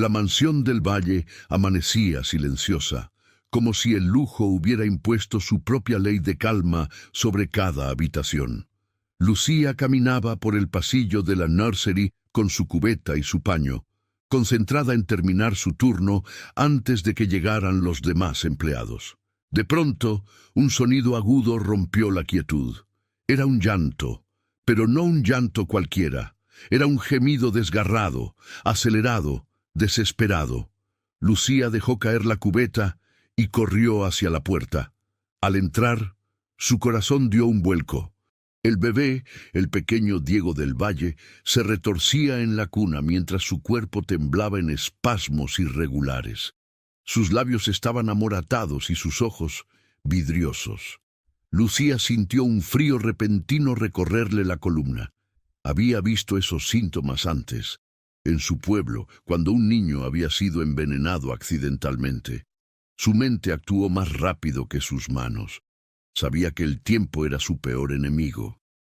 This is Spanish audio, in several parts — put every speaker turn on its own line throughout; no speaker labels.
La mansión del valle amanecía silenciosa, como si el lujo hubiera impuesto su propia ley de calma sobre cada habitación. Lucía caminaba por el pasillo de la nursery con su cubeta y su paño, concentrada en terminar su turno antes de que llegaran los demás empleados. De pronto, un sonido agudo rompió la quietud. Era un llanto, pero no un llanto cualquiera. Era un gemido desgarrado, acelerado, desesperado. Lucía dejó caer la cubeta y corrió hacia la puerta. Al entrar, su corazón dio un vuelco. El bebé, el pequeño Diego del Valle, se retorcía en la cuna mientras su cuerpo temblaba en espasmos irregulares. Sus labios estaban amoratados y sus ojos vidriosos. Lucía sintió un frío repentino recorrerle la columna. Había visto esos síntomas antes, en su pueblo, cuando un niño había sido envenenado accidentalmente. Su mente actuó más rápido que sus manos. Sabía que el tiempo era su peor enemigo.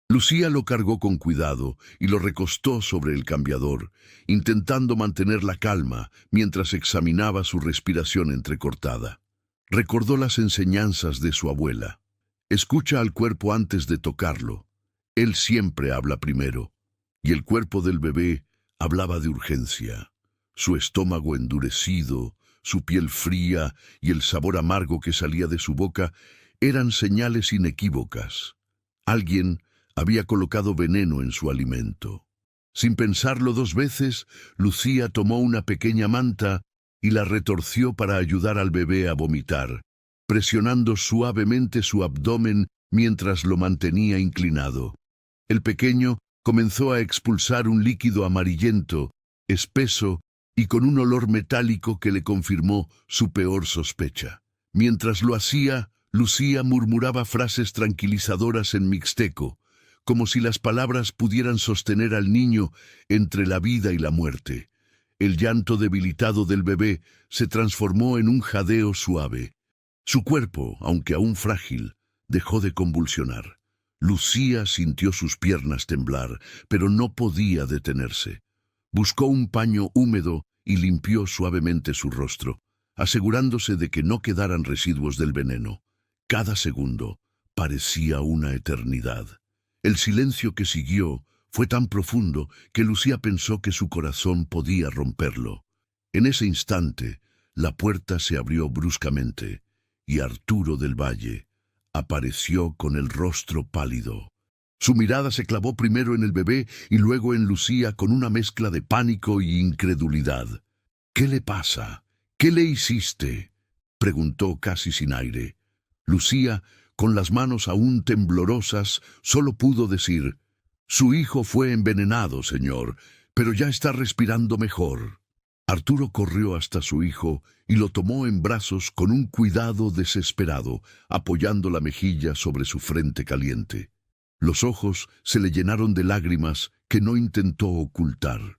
Lucía lo cargó con cuidado y lo recostó sobre el cambiador, intentando mantener la calma mientras examinaba su respiración entrecortada. Recordó las enseñanzas de su abuela. Escucha al cuerpo antes de tocarlo. Él siempre habla primero. Y el cuerpo del bebé hablaba de urgencia. Su estómago endurecido, su piel fría y el sabor amargo que salía de su boca eran señales inequívocas. Alguien había colocado veneno en su alimento. Sin pensarlo dos veces, Lucía tomó una pequeña manta y la retorció para ayudar al bebé a vomitar, presionando suavemente su abdomen mientras lo mantenía inclinado. El pequeño comenzó a expulsar un líquido amarillento, espeso y con un olor metálico que le confirmó su peor sospecha. Mientras lo hacía, Lucía murmuraba frases tranquilizadoras en mixteco, como si las palabras pudieran sostener al niño entre la vida y la muerte. El llanto debilitado del bebé se transformó en un jadeo suave. Su cuerpo, aunque aún frágil, dejó de convulsionar. Lucía sintió sus piernas temblar, pero no podía detenerse. Buscó un paño húmedo y limpió suavemente su rostro, asegurándose de que no quedaran residuos del veneno. Cada segundo parecía una eternidad. El silencio que siguió fue tan profundo que Lucía pensó que su corazón podía romperlo. En ese instante, la puerta se abrió bruscamente y Arturo del Valle apareció con el rostro pálido. Su mirada se clavó primero en el bebé y luego en Lucía con una mezcla de pánico y incredulidad. «¿Qué le pasa? ¿Qué le hiciste?», preguntó casi sin aire. Lucía, con las manos aún temblorosas, solo pudo decir: «Su hijo fue envenenado, señor, pero ya está respirando mejor». Arturo corrió hasta su hijo y lo tomó en brazos con un cuidado desesperado, apoyando la mejilla sobre su frente caliente. Los ojos se le llenaron de lágrimas que no intentó ocultar.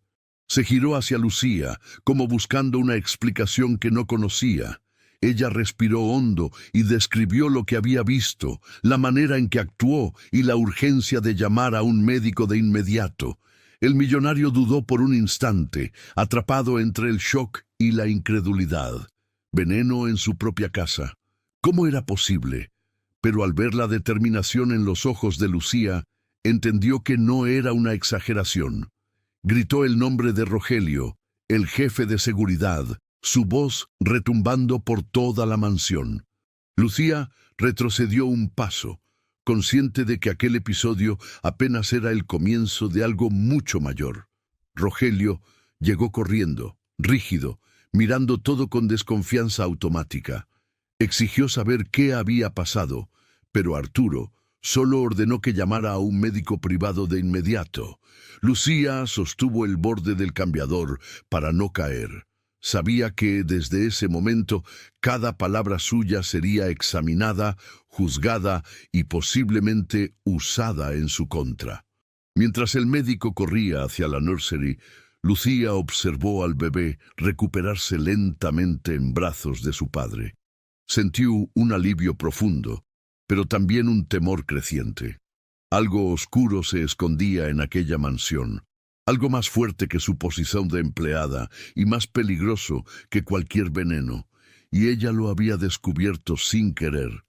Se giró hacia Lucía, como buscando una explicación que no conocía. Ella respiró hondo y describió lo que había visto, la manera en que actuó y la urgencia de llamar a un médico de inmediato. El millonario dudó por un instante, atrapado entre el shock y la incredulidad. Veneno en su propia casa. ¿Cómo era posible? Pero al ver la determinación en los ojos de Lucía, entendió que no era una exageración. Gritó el nombre de Rogelio, el jefe de seguridad, su voz retumbando por toda la mansión. Lucía retrocedió un paso, consciente de que aquel episodio apenas era el comienzo de algo mucho mayor. Rogelio llegó corriendo, rígido, mirando todo con desconfianza automática. Exigió saber qué había pasado, pero Arturo solo ordenó que llamara a un médico privado de inmediato. Lucía sostuvo el borde del cambiador para no caer. Sabía que, desde ese momento, cada palabra suya sería examinada, juzgada y posiblemente usada en su contra. Mientras el médico corría hacia la nursery, Lucía observó al bebé recuperarse lentamente en brazos de su padre. Sintió un alivio profundo, pero también un temor creciente. Algo oscuro se escondía en aquella mansión. algo más fuerte que su posición de empleada y más peligroso que cualquier veneno, y ella lo había descubierto sin querer.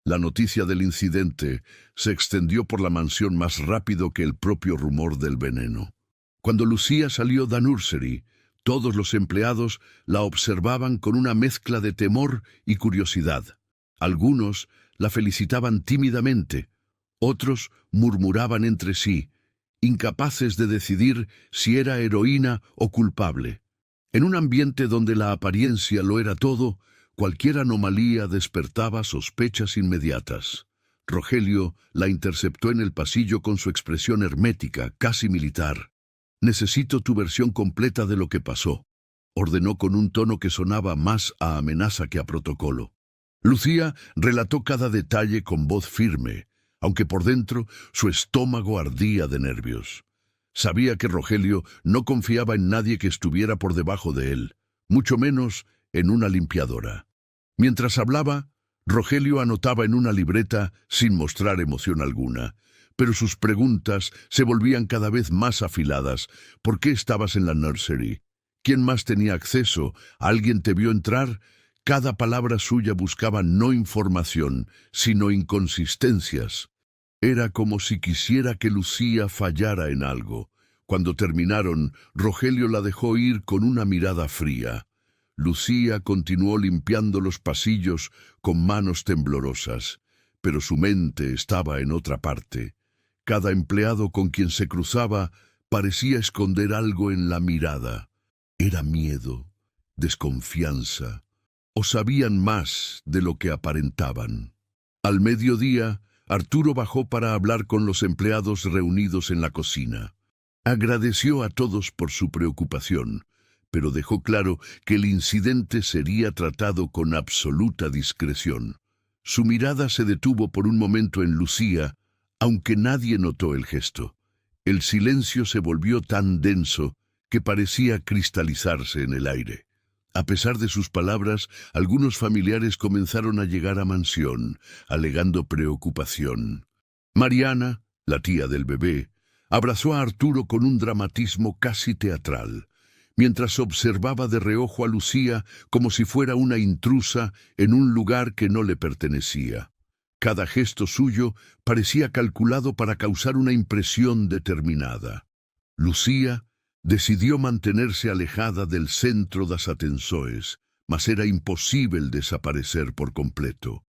La noticia del incidente se extendió por la mansión más rápido que el propio rumor del veneno. Cuando Lucía salió da nursery, todos los empleados la observaban con una mezcla de temor y curiosidad. Algunos la felicitaban tímidamente, otros murmuraban entre sí, incapaces de decidir si era heroína o culpable. En un ambiente donde la apariencia lo era todo, cualquier anomalía despertaba sospechas inmediatas. Rogelio la interceptó en el pasillo con su expresión hermética, casi militar. «Necesito tu versión completa de lo que pasó», ordenó con un tono que sonaba más a amenaza que a protocolo. Lucía relató cada detalle con voz firme, aunque por dentro su estómago ardía de nervios. Sabía que Rogelio no confiaba en nadie que estuviera por debajo de él, mucho menos en una limpiadora. Mientras hablaba, Rogelio anotaba en una libreta sin mostrar emoción alguna, pero sus preguntas se volvían cada vez más afiladas. ¿Por qué estabas en la nursery? ¿Quién más tenía acceso? ¿Alguien te vio entrar? Cada palabra suya buscaba no información, sino inconsistencias. Era como si quisiera que Lucía fallara en algo. Cuando terminaron, Rogelio la dejó ir con una mirada fría. Lucía continuó limpiando los pasillos con manos temblorosas, pero su mente estaba en otra parte. Cada empleado con quien se cruzaba parecía esconder algo en la mirada. Era miedo, desconfianza, o sabían más de lo que aparentaban. Al mediodía, Arturo bajó para hablar con los empleados reunidos en la cocina. Agradeció a todos por su preocupación, pero dejó claro que el incidente sería tratado con absoluta discreción. Su mirada se detuvo por un momento en Lucía, aunque nadie notó el gesto. El silencio se volvió tan denso que parecía cristalizarse en el aire. A pesar de sus palabras, algunos familiares comenzaron a llegar a mansión, alegando preocupación. Mariana, la tía del bebé, abrazó a Arturo con un dramatismo casi teatral, mientras observaba de reojo a Lucía como si fuera una intrusa en un lugar que no le pertenecía. Cada gesto suyo parecía calculado para causar una impresión determinada. Lucía decidió mantenerse alejada del centro das atenções, mas era imposible desaparecer por completo.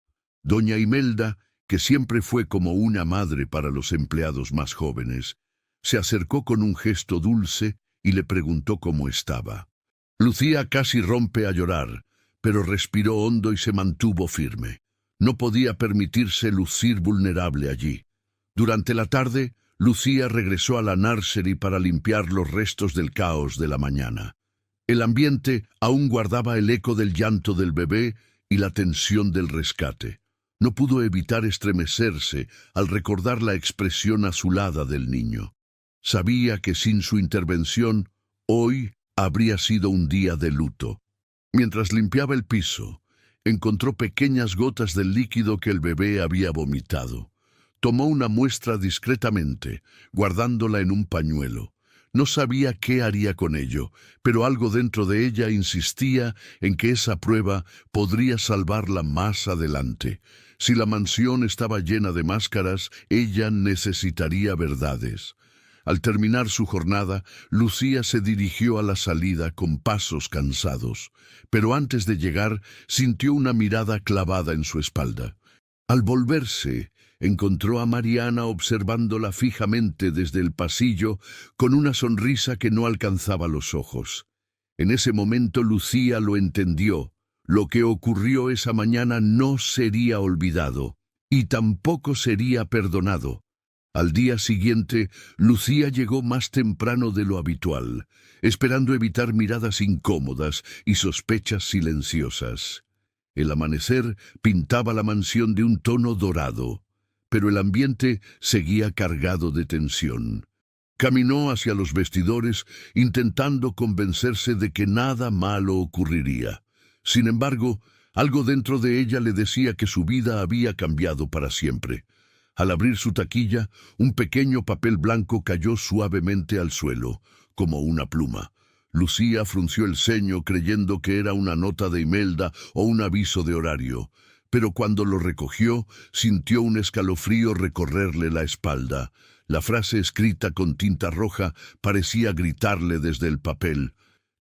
Doña Imelda, que siempre fue como una madre para los empleados más jóvenes, se acercó con un gesto dulce y le preguntó cómo estaba. Lucía casi rompe a llorar, pero respiró hondo y se mantuvo firme. No podía permitirse lucir vulnerable allí. Durante la tarde, Lucía regresó a la nursery para limpiar los restos del caos de la mañana. El ambiente aún guardaba el eco del llanto del bebé y la tensión del rescate. No pudo evitar estremecerse al recordar la expresión azulada del niño. Sabía que sin su intervención, hoy habría sido un día de luto. Mientras limpiaba el piso, encontró pequeñas gotas del líquido que el bebé había vomitado. Tomó una muestra discretamente, guardándola en un pañuelo. No sabía qué haría con ello, pero algo dentro de ella insistía en que esa prueba podría salvarla más adelante. Si la mansión estaba llena de máscaras, ella necesitaría verdades. Al terminar su jornada, Lucía se dirigió a la salida con pasos cansados, pero antes de llegar sintió una mirada clavada en su espalda. Al volverse, encontró a Mariana observándola fijamente desde el pasillo con una sonrisa que no alcanzaba los ojos. En ese momento Lucía lo entendió. Lo que ocurrió esa mañana no sería olvidado y tampoco sería perdonado. Al día siguiente, Lucía llegó más temprano de lo habitual, esperando evitar miradas incómodas y sospechas silenciosas. El amanecer pintaba la mansión de un tono dorado, pero el ambiente seguía cargado de tensión. Caminó hacia los vestidores, intentando convencerse de que nada malo ocurriría. Sin embargo, algo dentro de ella le decía que su vida había cambiado para siempre. Al abrir su taquilla, un pequeño papel blanco cayó suavemente al suelo, como una pluma. Lucía frunció el ceño creyendo que era una nota de Imelda o un aviso de horario, pero cuando lo recogió, sintió un escalofrío recorrerle la espalda. La frase escrita con tinta roja parecía gritarle desde el papel: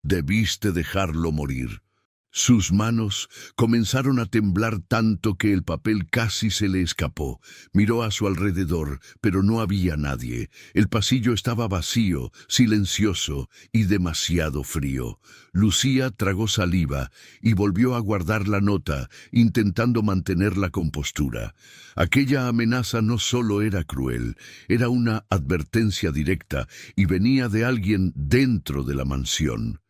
«Debiste dejarlo morir». Sus manos comenzaron a temblar tanto que el papel casi se le escapó. Miró a su alrededor, pero no había nadie. El pasillo estaba vacío, silencioso y demasiado frío. Lucía tragó saliva y volvió a guardar la nota, intentando mantener la compostura. Aquella amenaza no solo era cruel, era una advertencia directa y venía de alguien dentro de la mansión.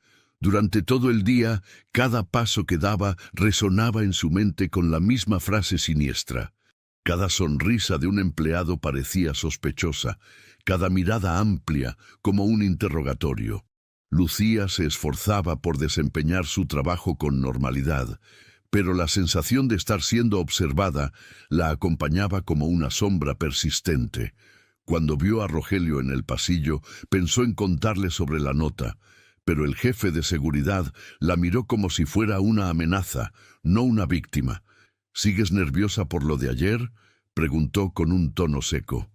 Durante todo el día, cada paso que daba resonaba en su mente con la misma frase siniestra. Cada sonrisa de un empleado parecía sospechosa, cada mirada amplia como un interrogatorio. Lucía se esforzaba por desempeñar su trabajo con normalidad, pero la sensación de estar siendo observada la acompañaba como una sombra persistente. Cuando vio a Rogelio en el pasillo, pensó en contarle sobre la nota, pero el jefe de seguridad la miró como si fuera una amenaza, no una víctima. «¿Sigues nerviosa por lo de ayer?», preguntó con un tono seco.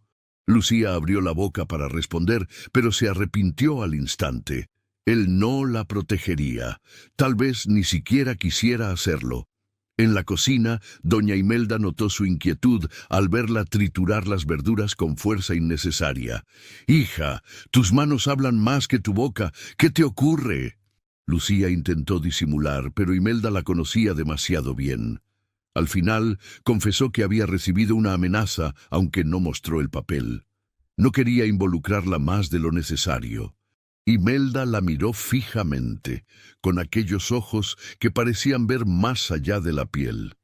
Lucía abrió la boca para responder, pero se arrepintió al instante. Él no la protegería, tal vez ni siquiera quisiera hacerlo. En la cocina, doña Imelda notó su inquietud al verla triturar las verduras con fuerza innecesaria. «Hija, tus manos hablan más que tu boca. ¿Qué te ocurre?». Lucía intentó disimular, pero Imelda la conocía demasiado bien. Al final, confesó que había recibido una amenaza, aunque no mostró el papel. No quería involucrarla más de lo necesario. Imelda la miró fijamente, con aquellos ojos que parecían ver más allá de la piel.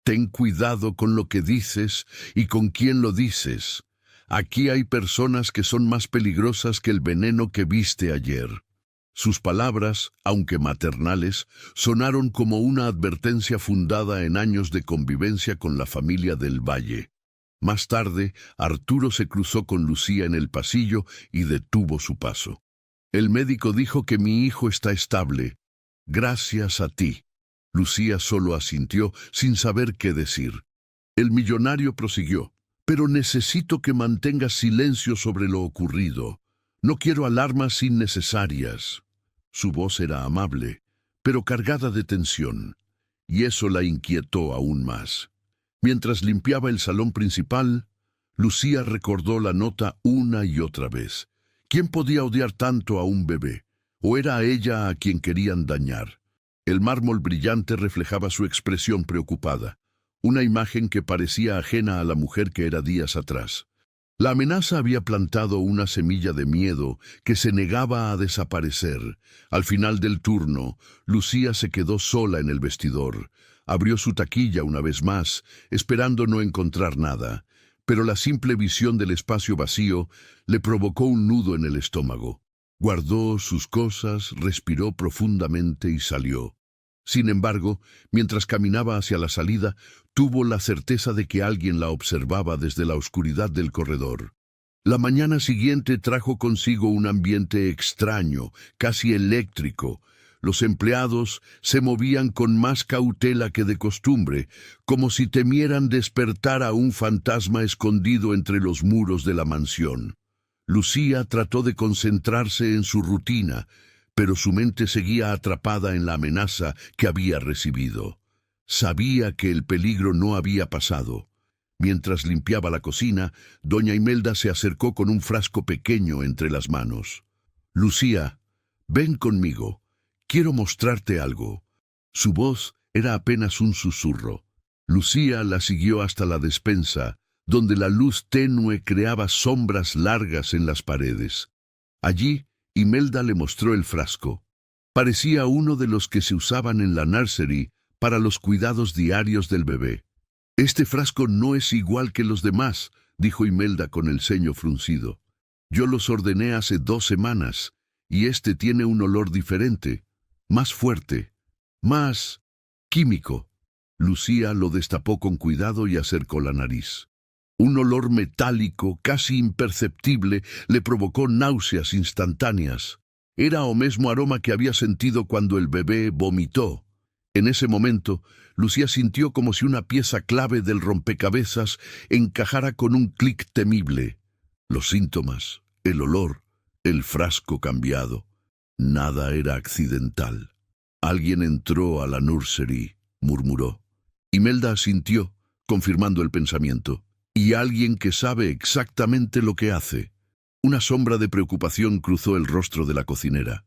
«Ten cuidado con lo que dices y con quién lo dices. Aquí hay personas que son más peligrosas que el veneno que viste ayer». Sus palabras, aunque maternales, sonaron como una advertencia fundada en años de convivencia con la familia del Valle. Más tarde, Arturo se cruzó con Lucía en el pasillo y detuvo su paso. «El médico dijo que mi hijo está estable. Gracias a ti». Lucía solo asintió, sin saber qué decir. El millonario prosiguió: «Pero necesito que mantengas silencio sobre lo ocurrido. No quiero alarmas innecesarias». Su voz era amable, pero cargada de tensión, y eso la inquietó aún más. Mientras limpiaba el salón principal, Lucía recordó la nota una y otra vez. ¿Quién podía odiar tanto a un bebé? ¿O era a ella a quien querían dañar? El mármol brillante reflejaba su expresión preocupada, una imagen que parecía ajena a la mujer que era días atrás. La amenaza había plantado una semilla de miedo que se negaba a desaparecer. Al final del turno, Lucía se quedó sola en el vestidor. Abrió su taquilla una vez más, esperando no encontrar nada, pero la simple visión del espacio vacío le provocó un nudo en el estómago. Guardó sus cosas, respiró profundamente y salió. Sin embargo, mientras caminaba hacia la salida, tuvo la certeza de que alguien la observaba desde la oscuridad del corredor. La mañana siguiente trajo consigo un ambiente extraño, casi eléctrico. Los empleados se movían con más cautela que de costumbre, como si temieran despertar a un fantasma escondido entre los muros de la mansión. Lucía trató de concentrarse en su rutina, pero su mente seguía atrapada en la amenaza que había recibido. Sabía que el peligro no había pasado. Mientras limpiaba la cocina, doña Imelda se acercó con un frasco pequeño entre las manos. «Lucía, ven conmigo. Quiero mostrarte algo». Su voz era apenas un susurro. Lucía la siguió hasta la despensa, donde la luz tenue creaba sombras largas en las paredes. Allí, Imelda le mostró el frasco. Parecía uno de los que se usaban en la nursery para los cuidados diarios del bebé. «Este frasco no es igual que los demás», dijo Imelda con el ceño fruncido. «Yo los ordené hace 2 semanas, y este tiene un olor diferente, más fuerte, más químico». Lucía lo destapó con cuidado y acercó la nariz. Un olor metálico, casi imperceptible, le provocó náuseas instantáneas. Era o mesmo aroma que había sentido cuando el bebé vomitó. En ese momento, Lucía sintió como si una pieza clave del rompecabezas encajara con un clic temible. Los síntomas, el olor, el frasco cambiado. Nada era accidental. Alguien entró a la nursery, murmuró. Imelda asintió, confirmando el pensamiento. Y alguien que sabe exactamente lo que hace. Una sombra de preocupación cruzó el rostro de la cocinera.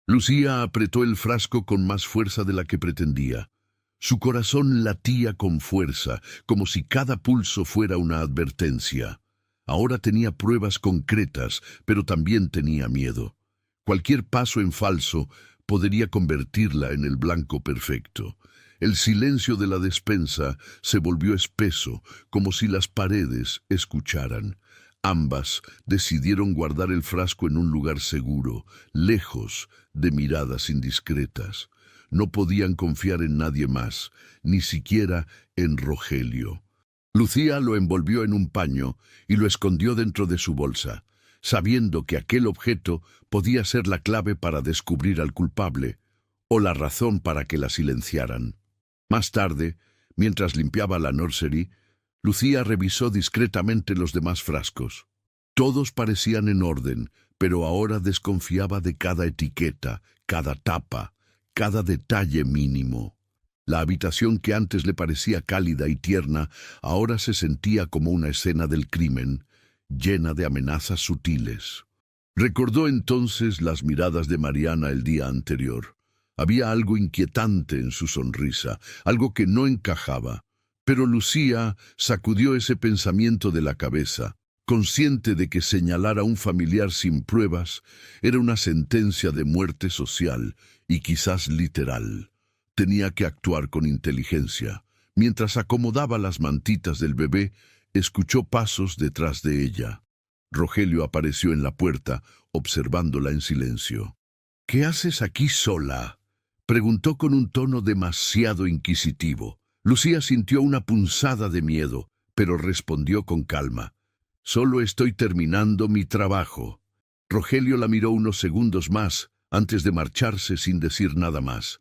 Lucía apretó el frasco con más fuerza de la que pretendía. Su corazón latía con fuerza, como si cada pulso fuera una advertencia. Ahora tenía pruebas concretas, pero también tenía miedo. Cualquier paso en falso podría convertirla en el blanco perfecto. El silencio de la despensa se volvió espeso, como si las paredes escucharan. Ambas decidieron guardar el frasco en un lugar seguro, lejos de miradas indiscretas. No podían confiar en nadie más, ni siquiera en Rogelio. Lucía lo envolvió en un paño y lo escondió dentro de su bolsa, sabiendo que aquel objeto podía ser la clave para descubrir al culpable, o la razón para que la silenciaran. Más tarde, mientras limpiaba la nursery, Lucía revisó discretamente los demás frascos. Todos parecían en orden, pero ahora desconfiaba de cada etiqueta, cada tapa, cada detalle mínimo. La habitación que antes le parecía cálida y tierna, ahora se sentía como una escena del crimen, llena de amenazas sutiles. Recordó entonces las miradas de Mariana el día anterior. Había algo inquietante en su sonrisa, algo que no encajaba. Pero Lucía sacudió ese pensamiento de la cabeza, consciente de que señalar a un familiar sin pruebas era una sentencia de muerte social y quizás literal. Tenía que actuar con inteligencia. Mientras acomodaba las mantitas del bebé, escuchó pasos detrás de ella. Rogelio apareció en la puerta, observándola en silencio. «¿Qué haces aquí sola?», preguntó con un tono demasiado inquisitivo. Lucía sintió una punzada de miedo, pero respondió con calma. «Solo estoy terminando mi trabajo». Rogelio la miró unos segundos más, antes de marcharse sin decir nada más.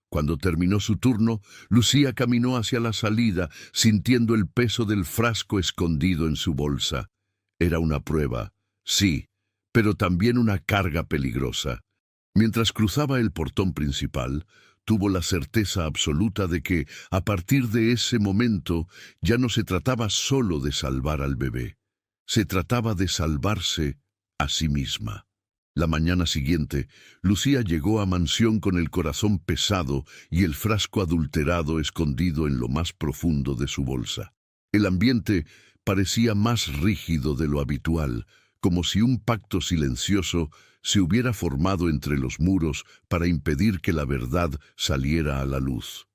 Cuando terminó su turno, Lucía caminó hacia la salida, sintiendo el peso del frasco escondido en su bolsa. Era una prueba, sí, pero también una carga peligrosa. Mientras cruzaba el portón principal, tuvo la certeza absoluta de que, a partir de ese momento, ya no se trataba solo de salvar al bebé. Se trataba de salvarse a sí misma. La mañana siguiente, Lucía llegó a mansión con el corazón pesado y el frasco adulterado escondido en lo más profundo de su bolsa. El ambiente parecía más rígido de lo habitual, como si un pacto silencioso se hubiera formado entre los muros para impedir que la verdad saliera a la luz.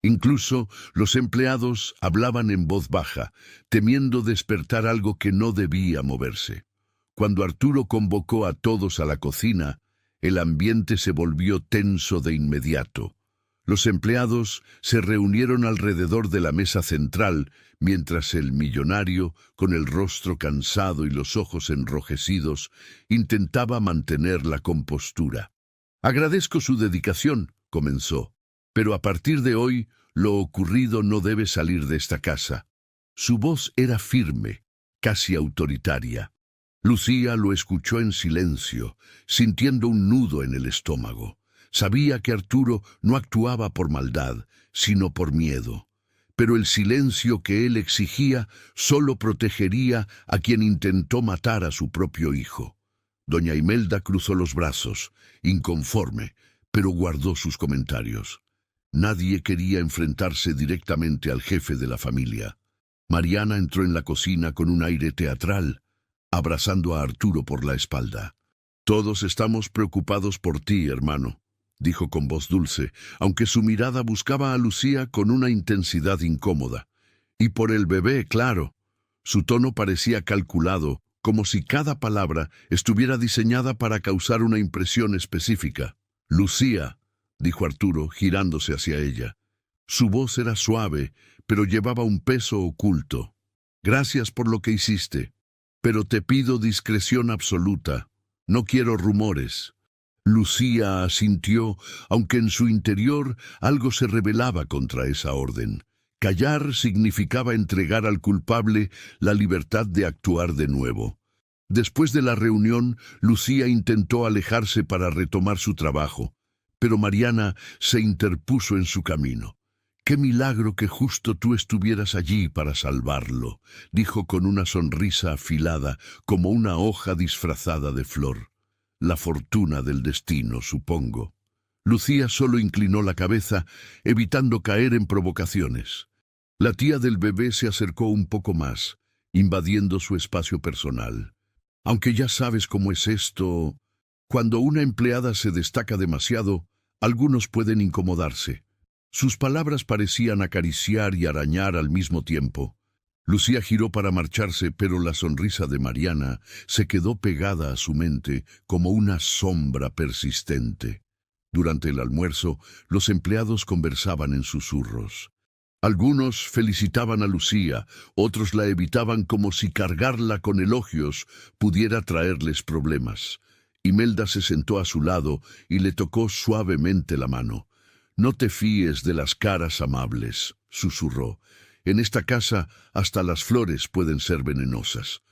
Incluso los empleados hablaban en voz baja, temiendo despertar algo que no debía moverse. Cuando Arturo convocó a todos a la cocina, el ambiente se volvió tenso de inmediato. Los empleados se reunieron alrededor de la mesa central, mientras el millonario, con el rostro cansado y los ojos enrojecidos, intentaba mantener la compostura. «Agradezco su dedicación», comenzó, «pero a partir de hoy, lo ocurrido no debe salir de esta casa». Su voz era firme, casi autoritaria. Lucía lo escuchó en silencio, sintiendo un nudo en el estómago. Sabía que Arturo no actuaba por maldad, sino por miedo. Pero el silencio que él exigía solo protegería a quien intentó matar a su propio hijo. Doña Imelda cruzó los brazos, inconforme, pero guardó sus comentarios. Nadie quería enfrentarse directamente al jefe de la familia. Mariana entró en la cocina con un aire teatral, abrazando a Arturo por la espalda. «Todos estamos preocupados por ti, hermano», dijo con voz dulce, aunque su mirada buscaba a Lucía con una intensidad incómoda. «Y por el bebé, claro». Su tono parecía calculado, como si cada palabra estuviera diseñada para causar una impresión específica. «Lucía», dijo Arturo, girándose hacia ella. Su voz era suave, pero llevaba un peso oculto. «Gracias por lo que hiciste. Pero te pido discreción absoluta. No quiero rumores». Lucía asintió, aunque en su interior algo se rebelaba contra esa orden. Callar significaba entregar al culpable la libertad de actuar de nuevo. Después de la reunión, Lucía intentó alejarse para retomar su trabajo, pero Mariana se interpuso en su camino. «Qué milagro que justo tú estuvieras allí para salvarlo», dijo con una sonrisa afilada como una hoja disfrazada de flor. «La fortuna del destino, supongo». Lucía solo inclinó la cabeza, evitando caer en provocaciones. La tía del bebé se acercó un poco más, invadiendo su espacio personal. «Aunque ya sabes cómo es esto, cuando una empleada se destaca demasiado, algunos pueden incomodarse». Sus palabras parecían acariciar y arañar al mismo tiempo. Lucía giró para marcharse, pero la sonrisa de Mariana se quedó pegada a su mente como una sombra persistente. Durante el almuerzo, los empleados conversaban en susurros. Algunos felicitaban a Lucía, otros la evitaban como si cargarla con elogios pudiera traerles problemas. Imelda se sentó a su lado y le tocó suavemente la mano. «No te fíes de las caras amables», susurró. «En esta casa hasta las flores pueden ser venenosas».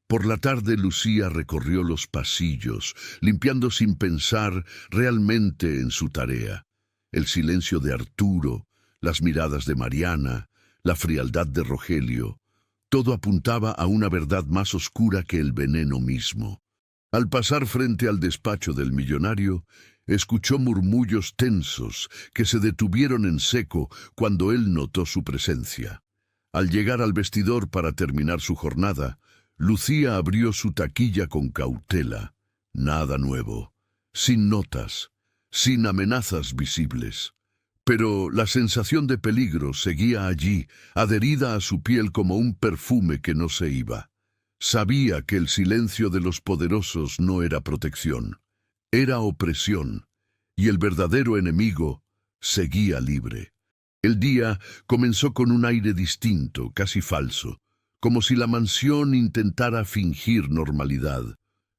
Por la tarde Lucía recorrió los pasillos, limpiando sin pensar realmente en su tarea. El silencio de Arturo, las miradas de Mariana, la frialdad de Rogelio, todo apuntaba a una verdad más oscura que el veneno mismo. Al pasar frente al despacho del millonario, escuchó murmullos tensos que se detuvieron en seco cuando él notó su presencia. Al llegar al vestidor para terminar su jornada, Lucía abrió su taquilla con cautela. Nada nuevo, sin notas, sin amenazas visibles. Pero la sensación de peligro seguía allí, adherida a su piel como un perfume que no se iba. Sabía que el silencio de los poderosos no era protección. Era opresión, y el verdadero enemigo seguía libre. El día comenzó con un aire distinto, casi falso, como si la mansión intentara fingir normalidad.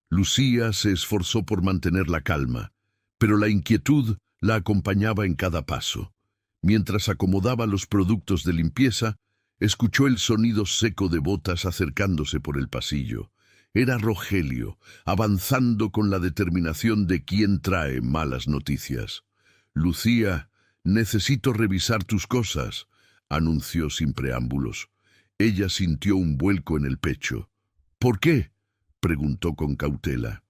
Lucía se esforzó por mantener la calma, pero la inquietud la acompañaba en cada paso. Mientras acomodaba los productos de limpieza, escuchó el sonido seco de botas acercándose por el pasillo. Era Rogelio, avanzando con la determinación de quien trae malas noticias. «Lucía, necesito revisar tus cosas», anunció sin preámbulos. Ella sintió un vuelco en el pecho. «¿Por qué?», preguntó con cautela.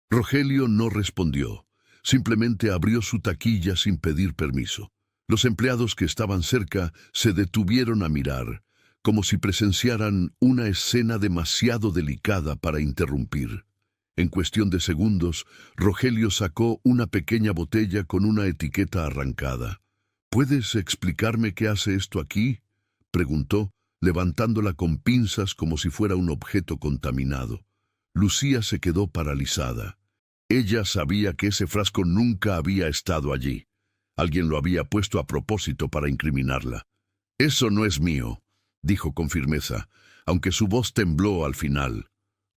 Rogelio no respondió. Simplemente abrió su taquilla sin pedir permiso. Los empleados que estaban cerca se detuvieron a mirar, como si presenciaran una escena demasiado delicada para interrumpir. En cuestión de segundos, Rogelio sacó una pequeña botella con una etiqueta arrancada. «¿Puedes explicarme qué hace esto aquí?», preguntó, levantándola con pinzas como si fuera un objeto contaminado. Lucía se quedó paralizada. Ella sabía que ese frasco nunca había estado allí. Alguien lo había puesto a propósito para incriminarla. «Eso no es mío», dijo con firmeza, aunque su voz tembló al final.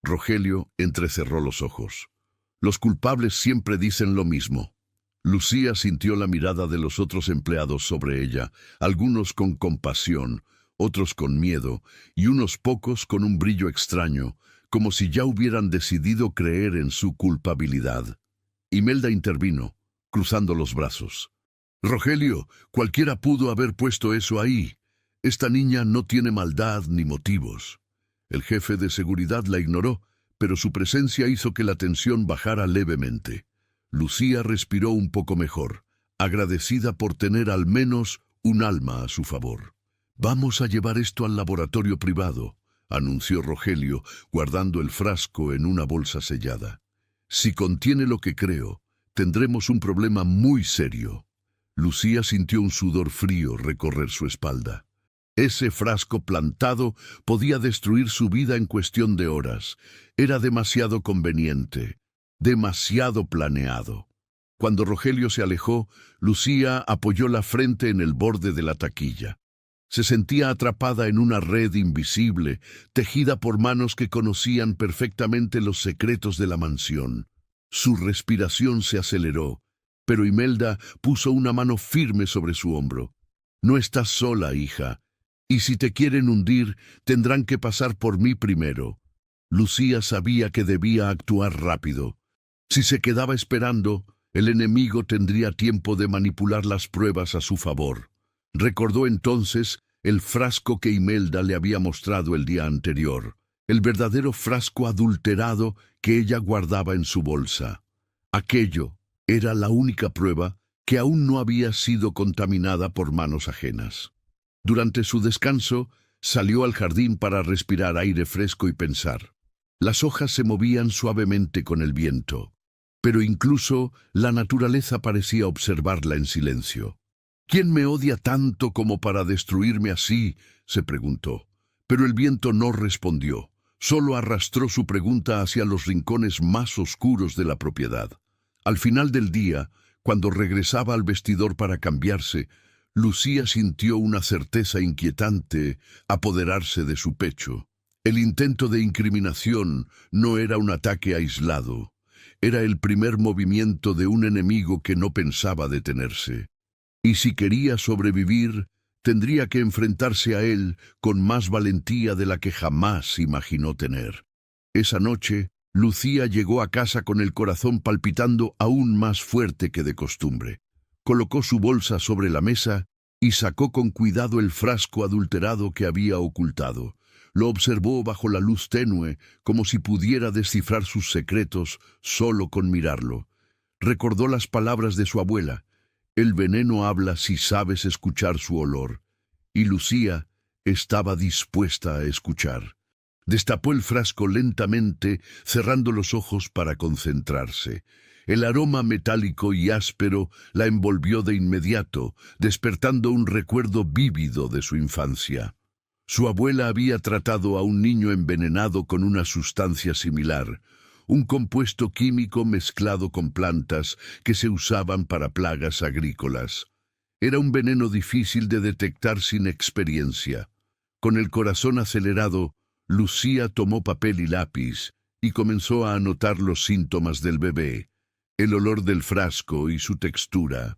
Rogelio entrecerró los ojos. «Los culpables siempre dicen lo mismo». Lucía sintió la mirada de los otros empleados sobre ella, algunos con compasión, otros con miedo, y unos pocos con un brillo extraño, como si ya hubieran decidido creer en su culpabilidad. Imelda intervino, cruzando los brazos. «Rogelio, cualquiera pudo haber puesto eso ahí. Esta niña no tiene maldad ni motivos». El jefe de seguridad la ignoró, pero su presencia hizo que la tensión bajara levemente. Lucía respiró un poco mejor, agradecida por tener al menos un alma a su favor. «Vamos a llevar esto al laboratorio privado», anunció Rogelio, guardando el frasco en una bolsa sellada. «Si contiene lo que creo, tendremos un problema muy serio». Lucía sintió un sudor frío recorrer su espalda. Ese frasco plantado podía destruir su vida en cuestión de horas. Era demasiado conveniente, demasiado planeado. Cuando Rogelio se alejó, Lucía apoyó la frente en el borde de la taquilla. Se sentía atrapada en una red invisible, tejida por manos que conocían perfectamente los secretos de la mansión. Su respiración se aceleró, pero Imelda puso una mano firme sobre su hombro. «No estás sola, hija, y si te quieren hundir, tendrán que pasar por mí primero». Lucía sabía que debía actuar rápido. Si se quedaba esperando, el enemigo tendría tiempo de manipular las pruebas a su favor. Recordó entonces el frasco que Imelda le había mostrado el día anterior, el verdadero frasco adulterado que ella guardaba en su bolsa. Aquello era la única prueba que aún no había sido contaminada por manos ajenas. Durante su descanso, salió al jardín para respirar aire fresco y pensar. Las hojas se movían suavemente con el viento, pero incluso la naturaleza parecía observarla en silencio. «¿Quién me odia tanto como para destruirme así?», se preguntó. Pero el viento no respondió, solo arrastró su pregunta hacia los rincones más oscuros de la propiedad. Al final del día, cuando regresaba al vestidor para cambiarse, Lucía sintió una certeza inquietante apoderarse de su pecho. El intento de incriminación no era un ataque aislado. Era el primer movimiento de un enemigo que no pensaba detenerse. Y si quería sobrevivir, tendría que enfrentarse a él con más valentía de la que jamás imaginó tener. Esa noche, Lucía llegó a casa con el corazón palpitando aún más fuerte que de costumbre. Colocó su bolsa sobre la mesa y sacó con cuidado el frasco adulterado que había ocultado. Lo observó bajo la luz tenue, como si pudiera descifrar sus secretos solo con mirarlo. Recordó las palabras de su abuela: «El veneno habla si sabes escuchar su olor». Y Lucía estaba dispuesta a escuchar. Destapó el frasco lentamente, cerrando los ojos para concentrarse. El aroma metálico y áspero la envolvió de inmediato, despertando un recuerdo vívido de su infancia. Su abuela había tratado a un niño envenenado con una sustancia similar, un compuesto químico mezclado con plantas que se usaban para plagas agrícolas. Era un veneno difícil de detectar sin experiencia. Con el corazón acelerado, Lucía tomó papel y lápiz y comenzó a anotar los síntomas del bebé, el olor del frasco y su textura.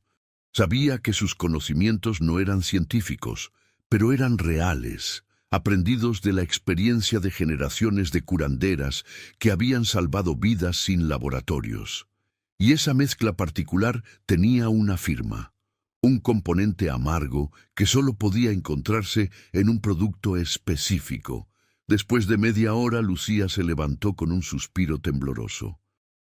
Sabía que sus conocimientos no eran científicos, pero eran reales, aprendidos de la experiencia de generaciones de curanderas que habían salvado vidas sin laboratorios. Y esa mezcla particular tenía una firma, un componente amargo que solo podía encontrarse en un producto específico. Después de media hora, Lucía se levantó con un suspiro tembloroso.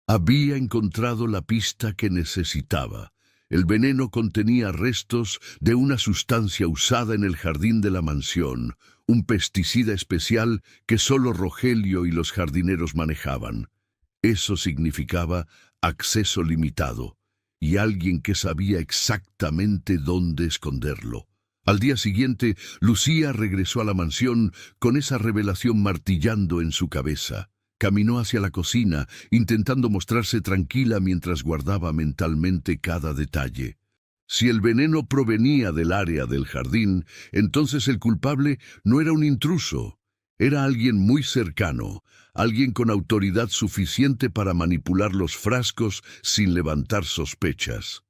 Había encontrado la pista que necesitaba. El veneno contenía restos de una sustancia usada en el jardín de la mansión, un pesticida especial que solo Rogelio y los jardineros manejaban. Eso significaba acceso limitado, y alguien que sabía exactamente dónde esconderlo. Al día siguiente, Lucía regresó a la mansión con esa revelación martillando en su cabeza. Caminó hacia la cocina, intentando mostrarse tranquila mientras guardaba mentalmente cada detalle. Si el veneno provenía del área del jardín, entonces el culpable no era un intruso. Era alguien muy cercano, alguien con autoridad suficiente para manipular los frascos sin levantar sospechas.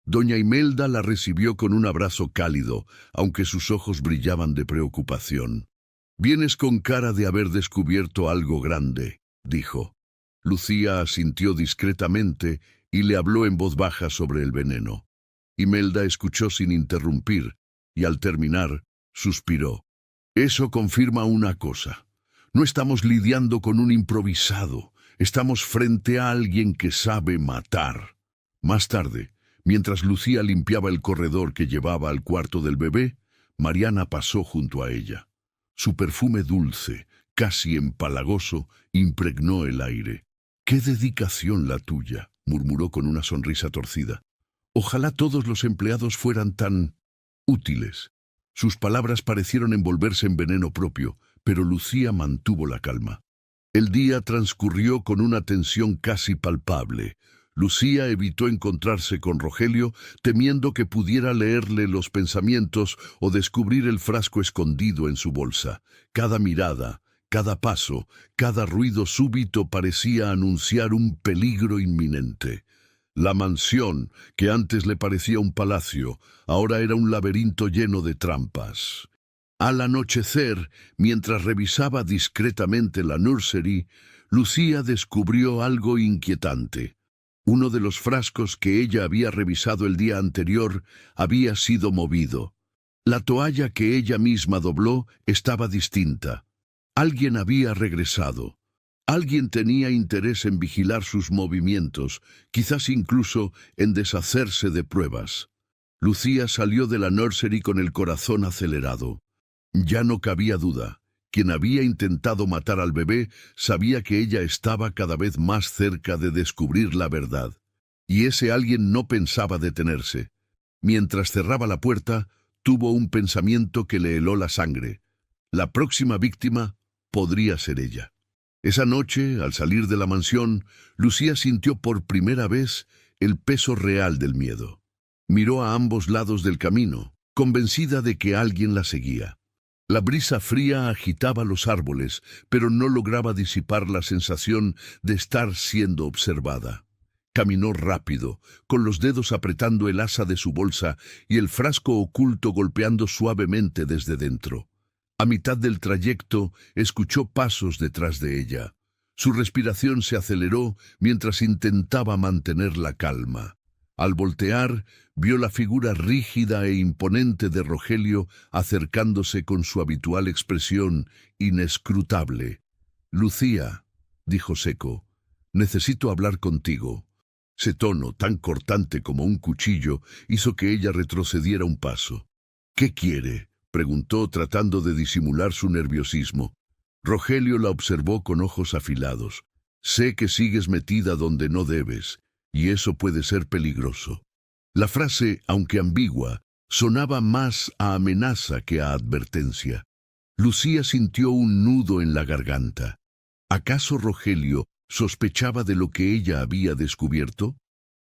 Doña Imelda la recibió con un abrazo cálido, aunque sus ojos brillaban de preocupación. «Vienes con cara de haber descubierto algo grande», dijo. Lucía asintió discretamente y le habló en voz baja sobre el veneno. Imelda escuchó sin interrumpir, y al terminar, suspiró. «Eso confirma una cosa. No estamos lidiando con un improvisado. Estamos frente a alguien que sabe matar». Más tarde, mientras Lucía limpiaba el corredor que llevaba al cuarto del bebé, Mariana pasó junto a ella. Su perfume dulce, casi empalagoso, impregnó el aire. «¡Qué dedicación la tuya!», murmuró con una sonrisa torcida. «Ojalá todos los empleados fueran tan útiles». Sus palabras parecieron envolverse en veneno propio, pero Lucía mantuvo la calma. El día transcurrió con una tensión casi palpable. Lucía evitó encontrarse con Rogelio, temiendo que pudiera leerle los pensamientos o descubrir el frasco escondido en su bolsa. Cada mirada, Cada paso, cada ruido súbito parecía anunciar un peligro inminente. La mansión, que antes le parecía un palacio, ahora era un laberinto lleno de trampas. Al anochecer, mientras revisaba discretamente la nursery, Lucía descubrió algo inquietante. Uno de los frascos que ella había revisado el día anterior había sido movido. La toalla que ella misma dobló estaba distinta. Alguien había regresado. Alguien tenía interés en vigilar sus movimientos, quizás incluso en deshacerse de pruebas. Lucía salió de la nursery con el corazón acelerado. Ya no cabía duda. Quien había intentado matar al bebé sabía que ella estaba cada vez más cerca de descubrir la verdad. Y ese alguien no pensaba detenerse. Mientras cerraba la puerta, tuvo un pensamiento que le heló la sangre. La próxima víctima podría ser ella. Esa noche, al salir de la mansión, Lucía sintió por primera vez el peso real del miedo. Miró a ambos lados del camino, convencida de que alguien la seguía. La brisa fría agitaba los árboles, pero no lograba disipar la sensación de estar siendo observada. Caminó rápido, con los dedos apretando el asa de su bolsa y el frasco oculto golpeando suavemente desde dentro. A mitad del trayecto, escuchó pasos detrás de ella. Su respiración se aceleró mientras intentaba mantener la calma. Al voltear, vio la figura rígida e imponente de Rogelio acercándose con su habitual expresión inescrutable. «Lucía», dijo seco, «necesito hablar contigo». Ese tono, tan cortante como un cuchillo, hizo que ella retrocediera un paso. «¿Qué quiere?», preguntó tratando de disimular su nerviosismo. Rogelio la observó con ojos afilados. «Sé que sigues metida donde no debes, y eso puede ser peligroso». La frase, aunque ambigua, sonaba más a amenaza que a advertencia. Lucía sintió un nudo en la garganta. ¿Acaso Rogelio sospechaba de lo que ella había descubierto?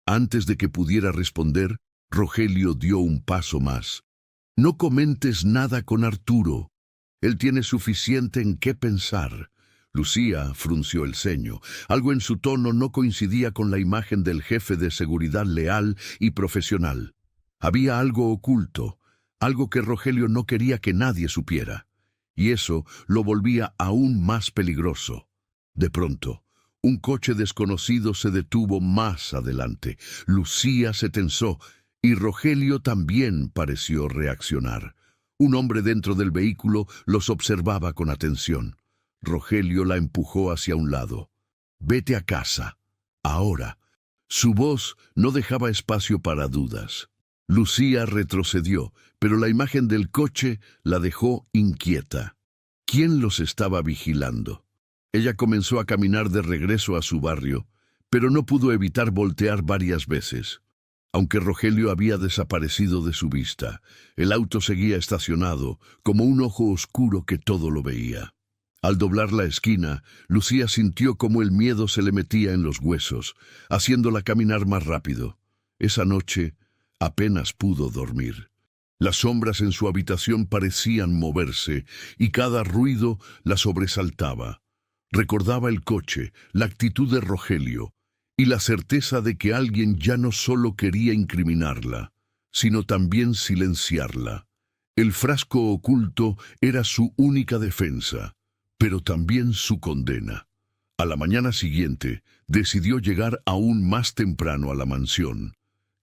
Antes de que pudiera responder, Rogelio dio un paso más. «No comentes nada con Arturo. Él tiene suficiente en qué pensar». Lucía frunció el ceño. Algo en su tono no coincidía con la imagen del jefe de seguridad leal y profesional. Había algo oculto, algo que Rogelio no quería que nadie supiera. Y eso lo volvía aún más peligroso. De pronto, un coche desconocido se detuvo más adelante. Lucía se tensó y Rogelio también pareció reaccionar. Un hombre dentro del vehículo los observaba con atención. Rogelio la empujó hacia un lado. «Vete a casa. Ahora». Su voz no dejaba espacio para dudas. Lucía retrocedió, pero la imagen del coche la dejó inquieta. ¿Quién los estaba vigilando? Ella comenzó a caminar de regreso a su barrio, pero no pudo evitar voltear varias veces. Aunque Rogelio había desaparecido de su vista, el auto seguía estacionado, como un ojo oscuro que todo lo veía. Al doblar la esquina, Lucía sintió como el miedo se le metía en los huesos, haciéndola caminar más rápido. Esa noche apenas pudo dormir. Las sombras en su habitación parecían moverse, y cada ruido la sobresaltaba. Recordaba el coche, la actitud de Rogelio, y la certeza de que alguien ya no solo quería incriminarla, sino también silenciarla. El frasco oculto era su única defensa, pero también su condena. A la mañana siguiente, decidió llegar aún más temprano a la mansión.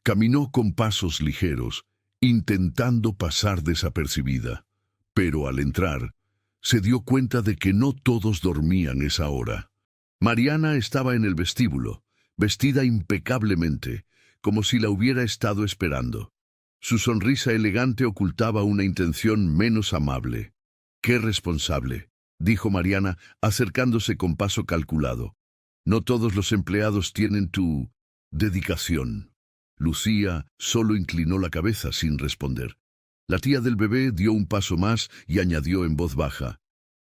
Caminó con pasos ligeros, intentando pasar desapercibida. Pero al entrar, se dio cuenta de que no todos dormían esa hora. Mariana estaba en el vestíbulo, vestida impecablemente, como si la hubiera estado esperando. Su sonrisa elegante ocultaba una intención menos amable. «Qué responsable», dijo Mariana, acercándose con paso calculado. «No todos los empleados tienen tu dedicación». Lucía solo inclinó la cabeza sin responder. La tía del bebé dio un paso más y añadió en voz baja: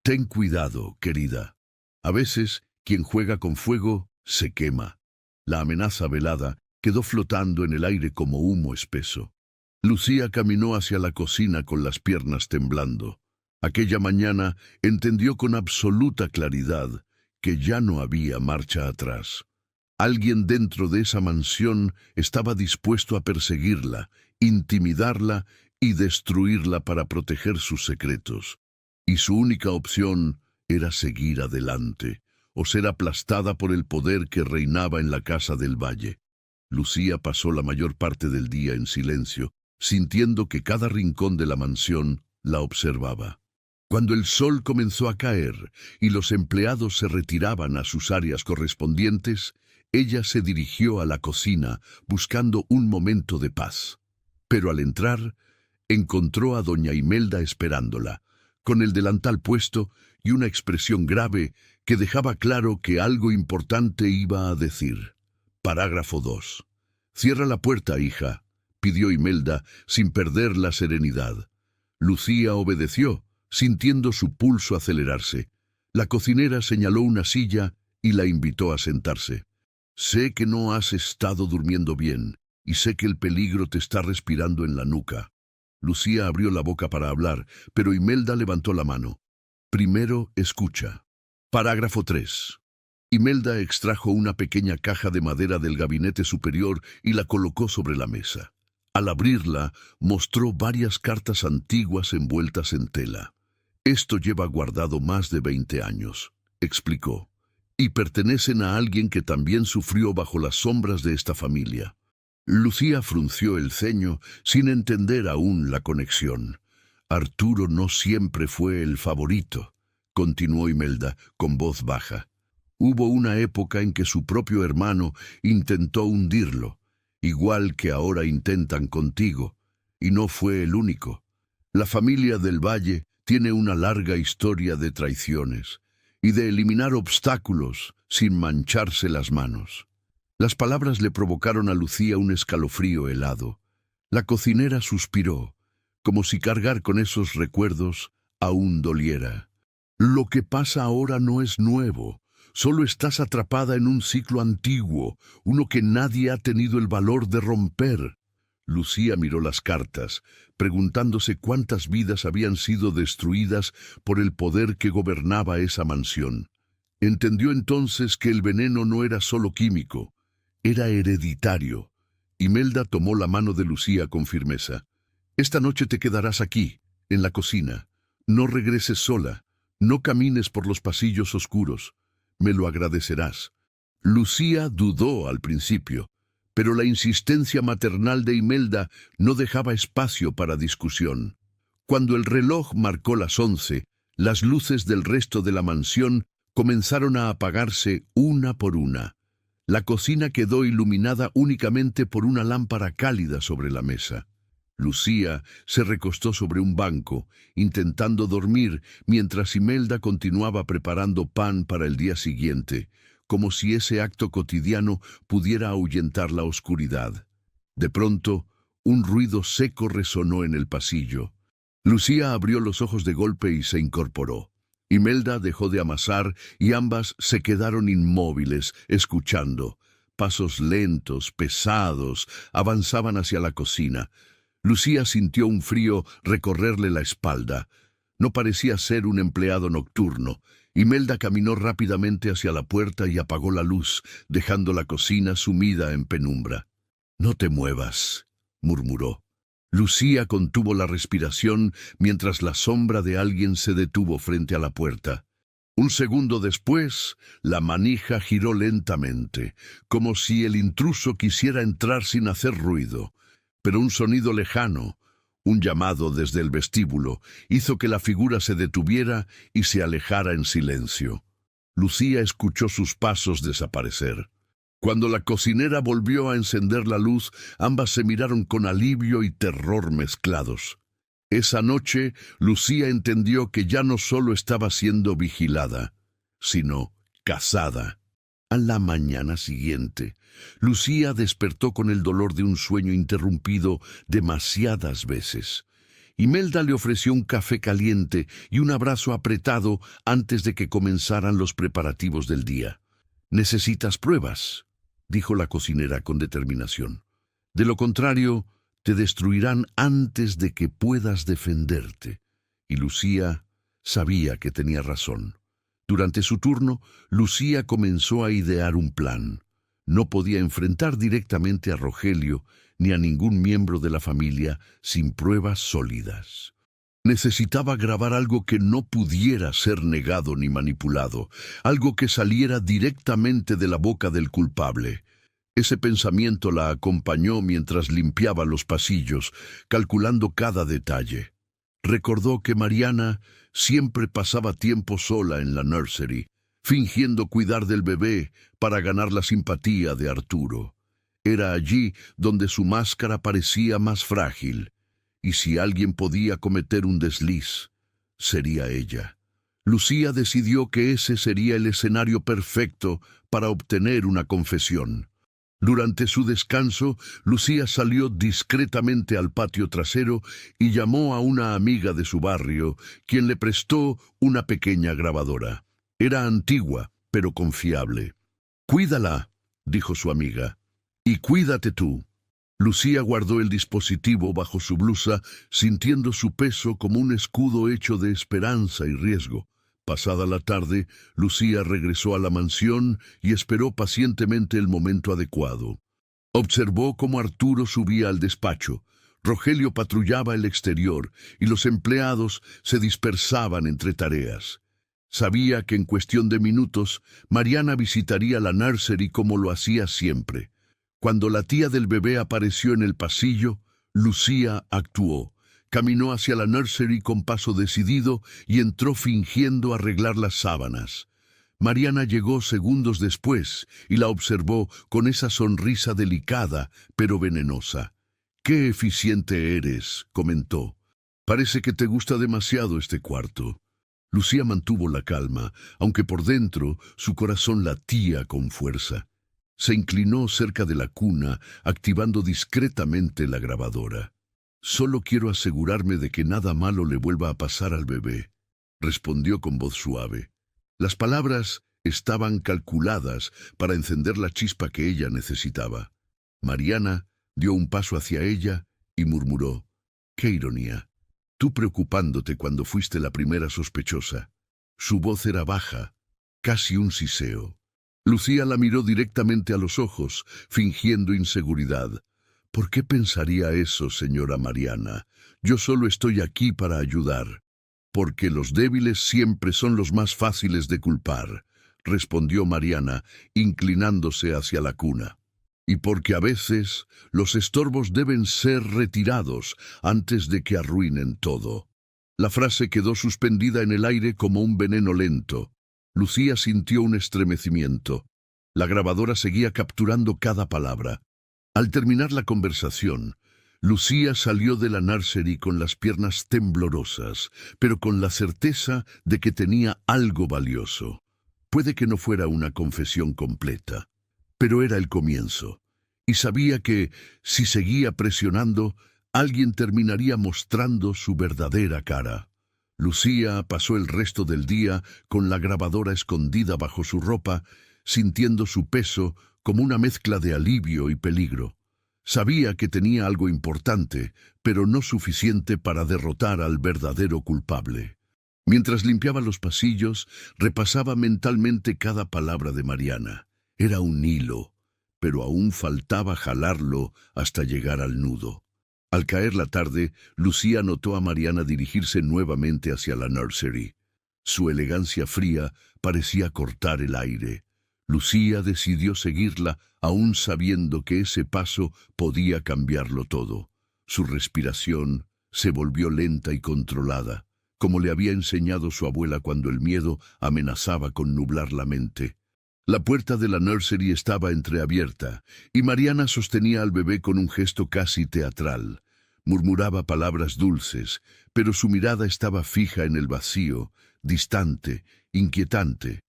«Ten cuidado, querida. A veces, quien juega con fuego, se quema». La amenaza velada quedó flotando en el aire como humo espeso. Lucía caminó hacia la cocina con las piernas temblando. Aquella mañana entendió con absoluta claridad que ya no había marcha atrás. Alguien dentro de esa mansión estaba dispuesto a perseguirla, intimidarla y destruirla para proteger sus secretos. Y su única opción era seguir adelante, o ser aplastada por el poder que reinaba en la casa del valle. Lucía pasó la mayor parte del día en silencio, sintiendo que cada rincón de la mansión la observaba. Cuando el sol comenzó a caer y los empleados se retiraban a sus áreas correspondientes, ella se dirigió a la cocina buscando un momento de paz. Pero al entrar, encontró a doña Imelda esperándola, con el delantal puesto y una expresión grave que dejaba claro que algo importante iba a decir. Parágrafo 2. «Cierra la puerta, hija», pidió Imelda sin perder la serenidad. Lucía obedeció, sintiendo su pulso acelerarse. La cocinera señaló una silla y la invitó a sentarse. «Sé que no has estado durmiendo bien, y sé que el peligro te está respirando en la nuca». Lucía abrió la boca para hablar, pero Imelda levantó la mano. «Primero, escucha». Parágrafo 3. Imelda extrajo una pequeña caja de madera del gabinete superior y la colocó sobre la mesa. Al abrirla, mostró varias cartas antiguas envueltas en tela. «Esto lleva guardado más de 20 años», explicó, «y pertenecen a alguien que también sufrió bajo las sombras de esta familia». Lucía frunció el ceño sin entender aún la conexión. «Arturo no siempre fue el favorito», continuó Imelda con voz baja. «Hubo una época en que su propio hermano intentó hundirlo, igual que ahora intentan contigo, y no fue el único. La familia del Valle tiene una larga historia de traiciones y de eliminar obstáculos sin mancharse las manos». Las palabras le provocaron a Lucía un escalofrío helado. La cocinera suspiró, como si cargar con esos recuerdos aún doliera. «Lo que pasa ahora no es nuevo. Solo estás atrapada en un ciclo antiguo, uno que nadie ha tenido el valor de romper». Lucía miró las cartas, preguntándose cuántas vidas habían sido destruidas por el poder que gobernaba esa mansión. Entendió entonces que el veneno no era solo químico, era hereditario. Imelda tomó la mano de Lucía con firmeza. «Esta noche te quedarás aquí, en la cocina. No regreses sola. No camines por los pasillos oscuros. Me lo agradecerás». Lucía dudó al principio, pero la insistencia maternal de Imelda no dejaba espacio para discusión. Cuando el reloj marcó las 11, las luces del resto de la mansión comenzaron a apagarse una por una. La cocina quedó iluminada únicamente por una lámpara cálida sobre la mesa. Lucía se recostó sobre un banco, intentando dormir, mientras Imelda continuaba preparando pan para el día siguiente, como si ese acto cotidiano pudiera ahuyentar la oscuridad. De pronto, un ruido seco resonó en el pasillo. Lucía abrió los ojos de golpe y se incorporó. Imelda dejó de amasar y ambas se quedaron inmóviles, escuchando. Pasos lentos, pesados, avanzaban hacia la cocina. Lucía sintió un frío recorrerle la espalda. No parecía ser un empleado nocturno. Imelda caminó rápidamente hacia la puerta y apagó la luz, dejando la cocina sumida en penumbra. «No te muevas», murmuró. Lucía contuvo la respiración mientras la sombra de alguien se detuvo frente a la puerta. Un segundo después, la manija giró lentamente, como si el intruso quisiera entrar sin hacer ruido. Pero un sonido lejano, un llamado desde el vestíbulo, hizo que la figura se detuviera y se alejara en silencio. Lucía escuchó sus pasos desaparecer. Cuando la cocinera volvió a encender la luz, ambas se miraron con alivio y terror mezclados. Esa noche, Lucía entendió que ya no solo estaba siendo vigilada, sino cazada. A la mañana siguiente, Lucía despertó con el dolor de un sueño interrumpido demasiadas veces. Imelda le ofreció un café caliente y un abrazo apretado antes de que comenzaran los preparativos del día. «¿Necesitas pruebas?», dijo la cocinera con determinación. «De lo contrario, te destruirán antes de que puedas defenderte». Y Lucía Sabía que tenía razón. Durante su turno, Lucía comenzó a idear un plan. No podía enfrentar directamente a Rogelio ni a ningún miembro de la familia sin pruebas sólidas. Necesitaba grabar algo que no pudiera ser negado ni manipulado, algo que saliera directamente de la boca del culpable. Ese pensamiento la acompañó mientras limpiaba los pasillos, calculando cada detalle. Recordó que Mariana siempre pasaba tiempo sola en la nursery, fingiendo cuidar del bebé para ganar la simpatía de Arturo. Era allí donde su máscara parecía más frágil, y si alguien podía cometer un desliz, sería ella. Lucía decidió que ese sería el escenario perfecto para obtener una confesión. Durante su descanso, Lucía salió discretamente al patio trasero y llamó a una amiga de su barrio, quien le prestó una pequeña grabadora. Era antigua, pero confiable. «Cuídala», dijo su amiga, «y cuídate tú». Lucía guardó el dispositivo bajo su blusa, sintiendo su peso como un escudo hecho de esperanza y riesgo. Pasada la tarde, Lucía regresó a la mansión y esperó pacientemente el momento adecuado. Observó cómo Arturo subía al despacho. Rogelio patrullaba el exterior y los empleados se dispersaban entre tareas. Sabía que en cuestión de minutos, Mariana visitaría la nursery como lo hacía siempre. Cuando la tía del bebé apareció en el pasillo, Lucía actuó. Caminó hacia la nursery con paso decidido y entró fingiendo arreglar las sábanas. Mariana llegó segundos después y la observó con esa sonrisa delicada pero venenosa. «Qué eficiente eres», comentó. «Parece que te gusta demasiado este cuarto». Lucía mantuvo la calma, aunque por dentro su corazón latía con fuerza. Se inclinó cerca de la cuna, activando discretamente la grabadora. «Solo quiero asegurarme de que nada malo le vuelva a pasar al bebé», respondió con voz suave. Las palabras estaban calculadas para encender la chispa que ella necesitaba. Mariana dio un paso hacia ella y murmuró: «Qué ironía. Tú preocupándote cuando fuiste la primera sospechosa». Su voz era baja, casi un siseo. Lucía la miró directamente a los ojos, fingiendo inseguridad. «¿Por qué pensaría eso, señora Mariana? Yo solo estoy aquí para ayudar». «Porque los débiles siempre son los más fáciles de culpar», respondió Mariana, inclinándose hacia la cuna. «Y porque a veces los estorbos deben ser retirados antes de que arruinen todo». La frase quedó suspendida en el aire como un veneno lento. Lucía sintió un estremecimiento. La grabadora seguía capturando cada palabra. Al terminar la conversación, Lucía salió de la nursery con las piernas temblorosas, pero con la certeza de que tenía algo valioso. Puede que no fuera una confesión completa, pero era el comienzo, y sabía que, si seguía presionando, alguien terminaría mostrando su verdadera cara. Lucía pasó el resto del día con la grabadora escondida bajo su ropa, sintiendo su peso como una mezcla de alivio y peligro. Sabía que tenía algo importante, pero no suficiente para derrotar al verdadero culpable. Mientras limpiaba los pasillos, repasaba mentalmente cada palabra de Mariana. Era un hilo, pero aún faltaba jalarlo hasta llegar al nudo. Al caer la tarde, Lucía notó a Mariana dirigirse nuevamente hacia la nursery. Su elegancia fría parecía cortar el aire. Lucía decidió seguirla, aún sabiendo que ese paso podía cambiarlo todo. Su respiración se volvió lenta y controlada, como le había enseñado su abuela cuando el miedo amenazaba con nublar la mente. La puerta de la nursery estaba entreabierta, y Mariana sostenía al bebé con un gesto casi teatral. Murmuraba palabras dulces, pero su mirada estaba fija en el vacío, distante, inquietante.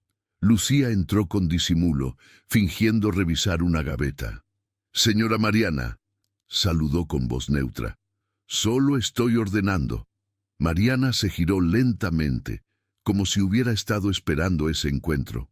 Lucía entró con disimulo, fingiendo revisar una gaveta. «Señora Mariana», saludó con voz neutra. «Solo estoy ordenando». Mariana se giró lentamente, como si hubiera estado esperando ese encuentro.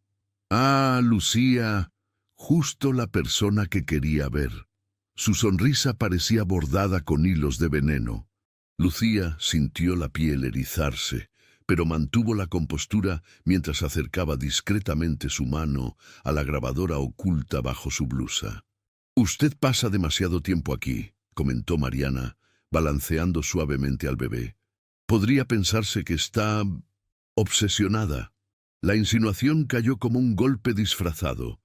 «Ah, Lucía, justo la persona que quería ver». Su sonrisa parecía bordada con hilos de veneno. Lucía sintió la piel erizarse, pero mantuvo la compostura mientras acercaba discretamente su mano a la grabadora oculta bajo su blusa. «Usted pasa demasiado tiempo aquí», comentó Mariana, balanceando suavemente al bebé. «Podría pensarse que está obsesionada». La insinuación cayó como un golpe disfrazado.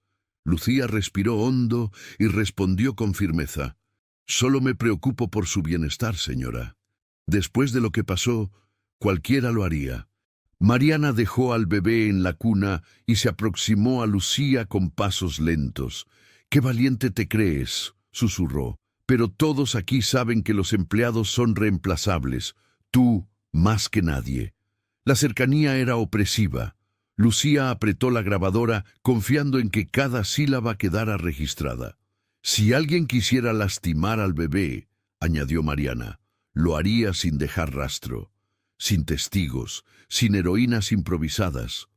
Lucía respiró hondo y respondió con firmeza. «Solo me preocupo por su bienestar, señora. Después de lo que pasó, cualquiera lo haría». Mariana dejó al bebé en la cuna y se aproximó a Lucía con pasos lentos. «Qué valiente te crees», susurró. «Pero todos aquí saben que los empleados son reemplazables. Tú, más que nadie». La cercanía era opresiva. Lucía apretó la grabadora, confiando en que cada sílaba quedara registrada. «Si alguien quisiera lastimar al bebé», añadió Mariana, «lo haría sin dejar rastro, sin testigos, sin heroínas improvisadas».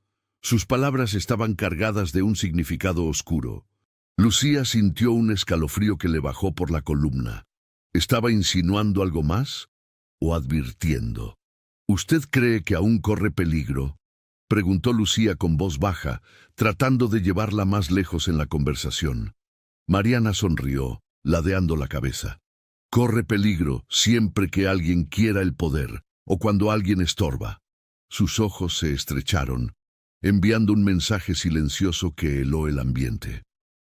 Sus palabras estaban cargadas de un significado oscuro. Lucía sintió un escalofrío que le bajó por la columna. ¿Estaba insinuando algo más o advirtiendo? «¿Usted cree que aún corre peligro?», preguntó Lucía con voz baja, tratando de llevarla más lejos en la conversación. Mariana sonrió, ladeando la cabeza. «Corre peligro siempre que alguien quiera el poder o cuando alguien estorba». Sus ojos se estrecharon, enviando un mensaje silencioso que heló el ambiente.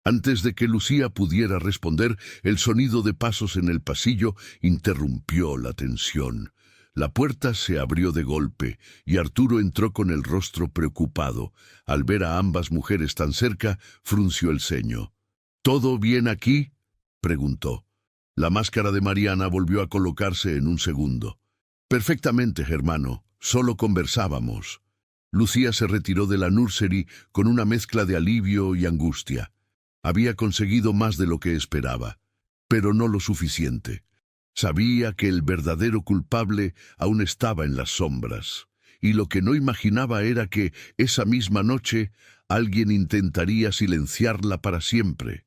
Antes de que Lucía pudiera responder, el sonido de pasos en el pasillo interrumpió la tensión. La puerta se abrió de golpe y Arturo entró con el rostro preocupado. Al ver a ambas mujeres tan cerca, frunció el ceño. «¿Todo bien aquí?», preguntó. La máscara de Mariana volvió a colocarse en un segundo. «Perfectamente, hermano. Solo conversábamos». Lucía se retiró de la nursery con una mezcla de alivio y angustia. Había conseguido más de lo que esperaba, pero no lo suficiente. Sabía que el verdadero culpable aún estaba en las sombras, y lo que no imaginaba era que, esa misma noche, alguien intentaría silenciarla para siempre.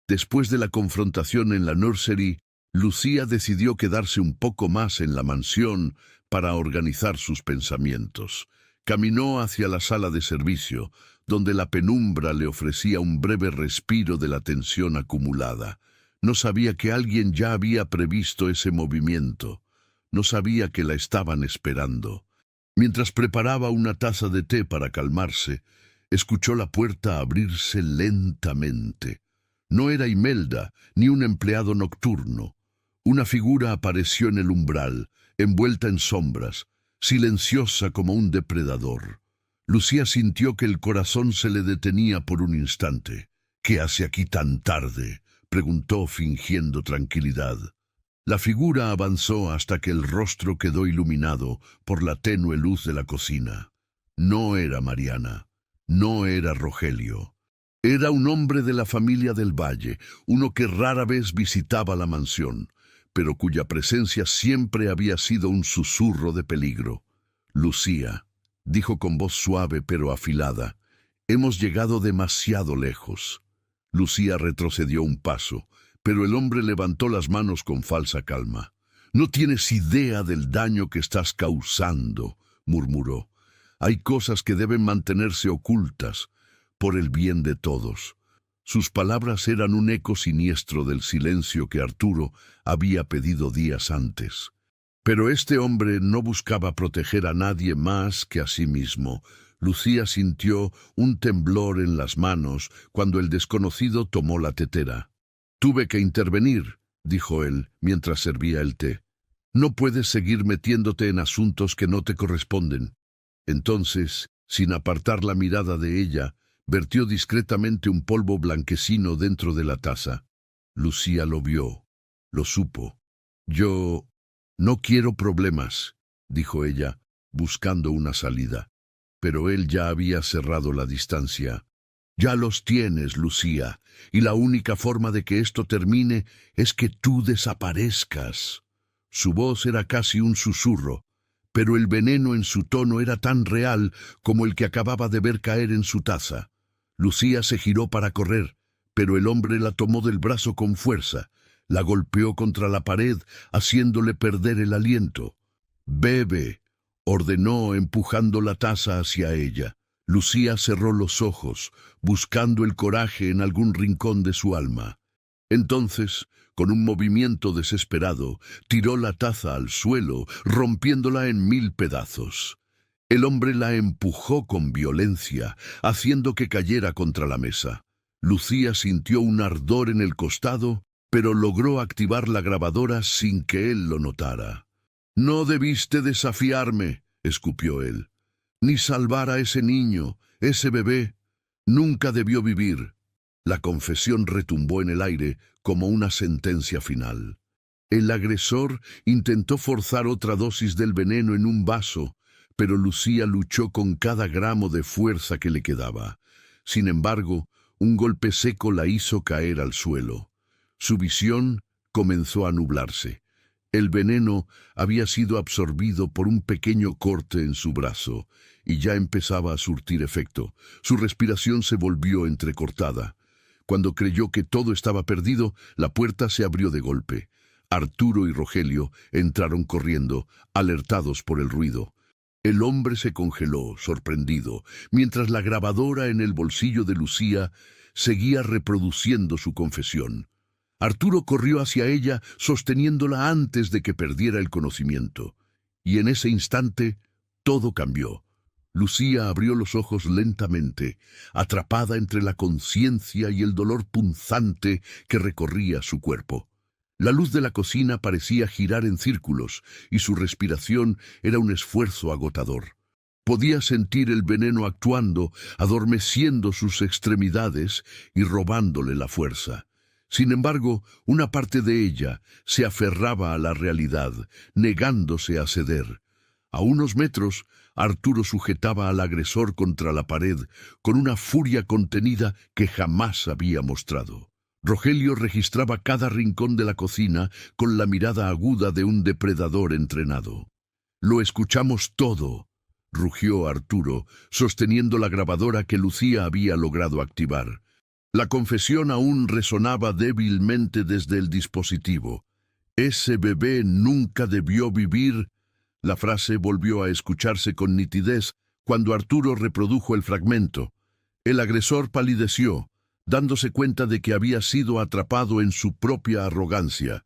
Después de la confrontación en la nursery, Lucía decidió quedarse un poco más en la mansión para organizar sus pensamientos. Caminó hacia la sala de servicio, donde la penumbra le ofrecía un breve respiro de la tensión acumulada. No sabía que alguien ya había previsto ese movimiento. No sabía que la estaban esperando. Mientras preparaba una taza de té para calmarse, escuchó la puerta abrirse lentamente. No era Imelda, ni un empleado nocturno. Una figura apareció en el umbral, envuelta en sombras, silenciosa como un depredador. Lucía sintió que el corazón se le detenía por un instante. «¿Qué hace aquí tan tarde?», preguntó fingiendo tranquilidad. La figura avanzó hasta que el rostro quedó iluminado por la tenue luz de la cocina. No era Mariana, no era Rogelio. Era un hombre de la familia del Valle, uno que rara vez visitaba la mansión, pero cuya presencia siempre había sido un susurro de peligro. «Lucía», dijo con voz suave pero afilada, «hemos llegado demasiado lejos». Lucía retrocedió un paso, pero el hombre levantó las manos con falsa calma. «No tienes idea del daño que estás causando», murmuró. «Hay cosas que deben mantenerse ocultas, por el bien de todos». Sus palabras eran un eco siniestro del silencio que Arturo había pedido días antes. Pero este hombre no buscaba proteger a nadie más que a sí mismo. Lucía sintió un temblor en las manos cuando el desconocido tomó la tetera. «Tuve que intervenir», dijo él, mientras servía el té. «No puedes seguir metiéndote en asuntos que no te corresponden». Entonces, sin apartar la mirada de ella, vertió discretamente un polvo blanquecino dentro de la taza. Lucía lo vio, lo supo. «Yo no quiero problemas», dijo ella, buscando una salida. Pero él ya había cerrado la distancia. «Ya los tienes, Lucía, y la única forma de que esto termine es que tú desaparezcas». Su voz era casi un susurro, pero el veneno en su tono era tan real como el que acababa de ver caer en su taza. Lucía se giró para correr, pero el hombre la tomó del brazo con fuerza, la golpeó contra la pared, haciéndole perder el aliento. «Bebe, ordenó empujando la taza hacia ella. Lucía cerró los ojos, buscando el coraje en algún rincón de su alma. Entonces, con un movimiento desesperado, tiró la taza al suelo, rompiéndola en 1000 pedazos. El hombre la empujó con violencia, haciendo que cayera contra la mesa. Lucía sintió un ardor en el costado, pero logró activar la grabadora sin que él lo notara. «No debiste desafiarme», escupió él. «Ni salvar a ese niño, ese bebé. Nunca debió vivir». La confesión retumbó en el aire como una sentencia final. El agresor intentó forzar otra dosis del veneno en un vaso, pero Lucía luchó con cada gramo de fuerza que le quedaba. Sin embargo, un golpe seco la hizo caer al suelo. Su visión comenzó a nublarse. El veneno había sido absorbido por un pequeño corte en su brazo y ya empezaba a surtir efecto. Su respiración se volvió entrecortada. Cuando creyó que todo estaba perdido, la puerta se abrió de golpe. Arturo y Rogelio entraron corriendo, alertados por el ruido. El hombre se congeló, sorprendido, mientras la grabadora en el bolsillo de Lucía seguía reproduciendo su confesión. Arturo corrió hacia ella, sosteniéndola antes de que perdiera el conocimiento. Y en ese instante, todo cambió. Lucía abrió los ojos lentamente, atrapada entre la conciencia y el dolor punzante que recorría su cuerpo. La luz de la cocina parecía girar en círculos y su respiración era un esfuerzo agotador. Podía sentir el veneno actuando, adormeciendo sus extremidades y robándole la fuerza. Sin embargo, una parte de ella se aferraba a la realidad, negándose a ceder. A unos metros, Arturo sujetaba al agresor contra la pared con una furia contenida que jamás había mostrado. Rogelio registraba cada rincón de la cocina con la mirada aguda de un depredador entrenado. «Lo escuchamos todo», rugió Arturo, sosteniendo la grabadora que Lucía había logrado activar. La confesión aún resonaba débilmente desde el dispositivo. «Ese bebé nunca debió vivir». La frase volvió a escucharse con nitidez cuando Arturo reprodujo el fragmento. El agresor palideció, dándose cuenta de que había sido atrapado en su propia arrogancia.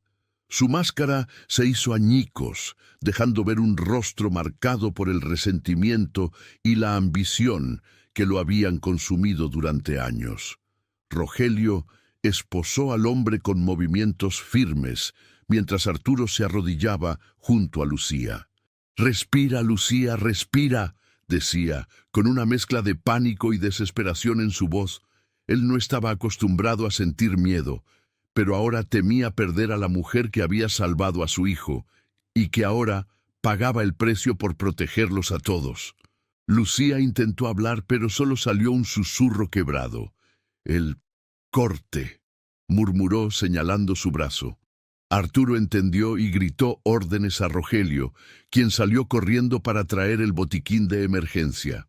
Su máscara se hizo añicos, dejando ver un rostro marcado por el resentimiento y la ambición que lo habían consumido durante años. Rogelio esposó al hombre con movimientos firmes, mientras Arturo se arrodillaba junto a Lucía. «Respira, Lucía, respira», decía, con una mezcla de pánico y desesperación en su voz. Él no estaba acostumbrado a sentir miedo, pero ahora temía perder a la mujer que había salvado a su hijo, y que ahora pagaba el precio por protegerlos a todos. Lucía intentó hablar, pero solo salió un susurro quebrado. «El corte», murmuró señalando su brazo. Arturo entendió y gritó órdenes a Rogelio, quien salió corriendo para traer el botiquín de emergencia.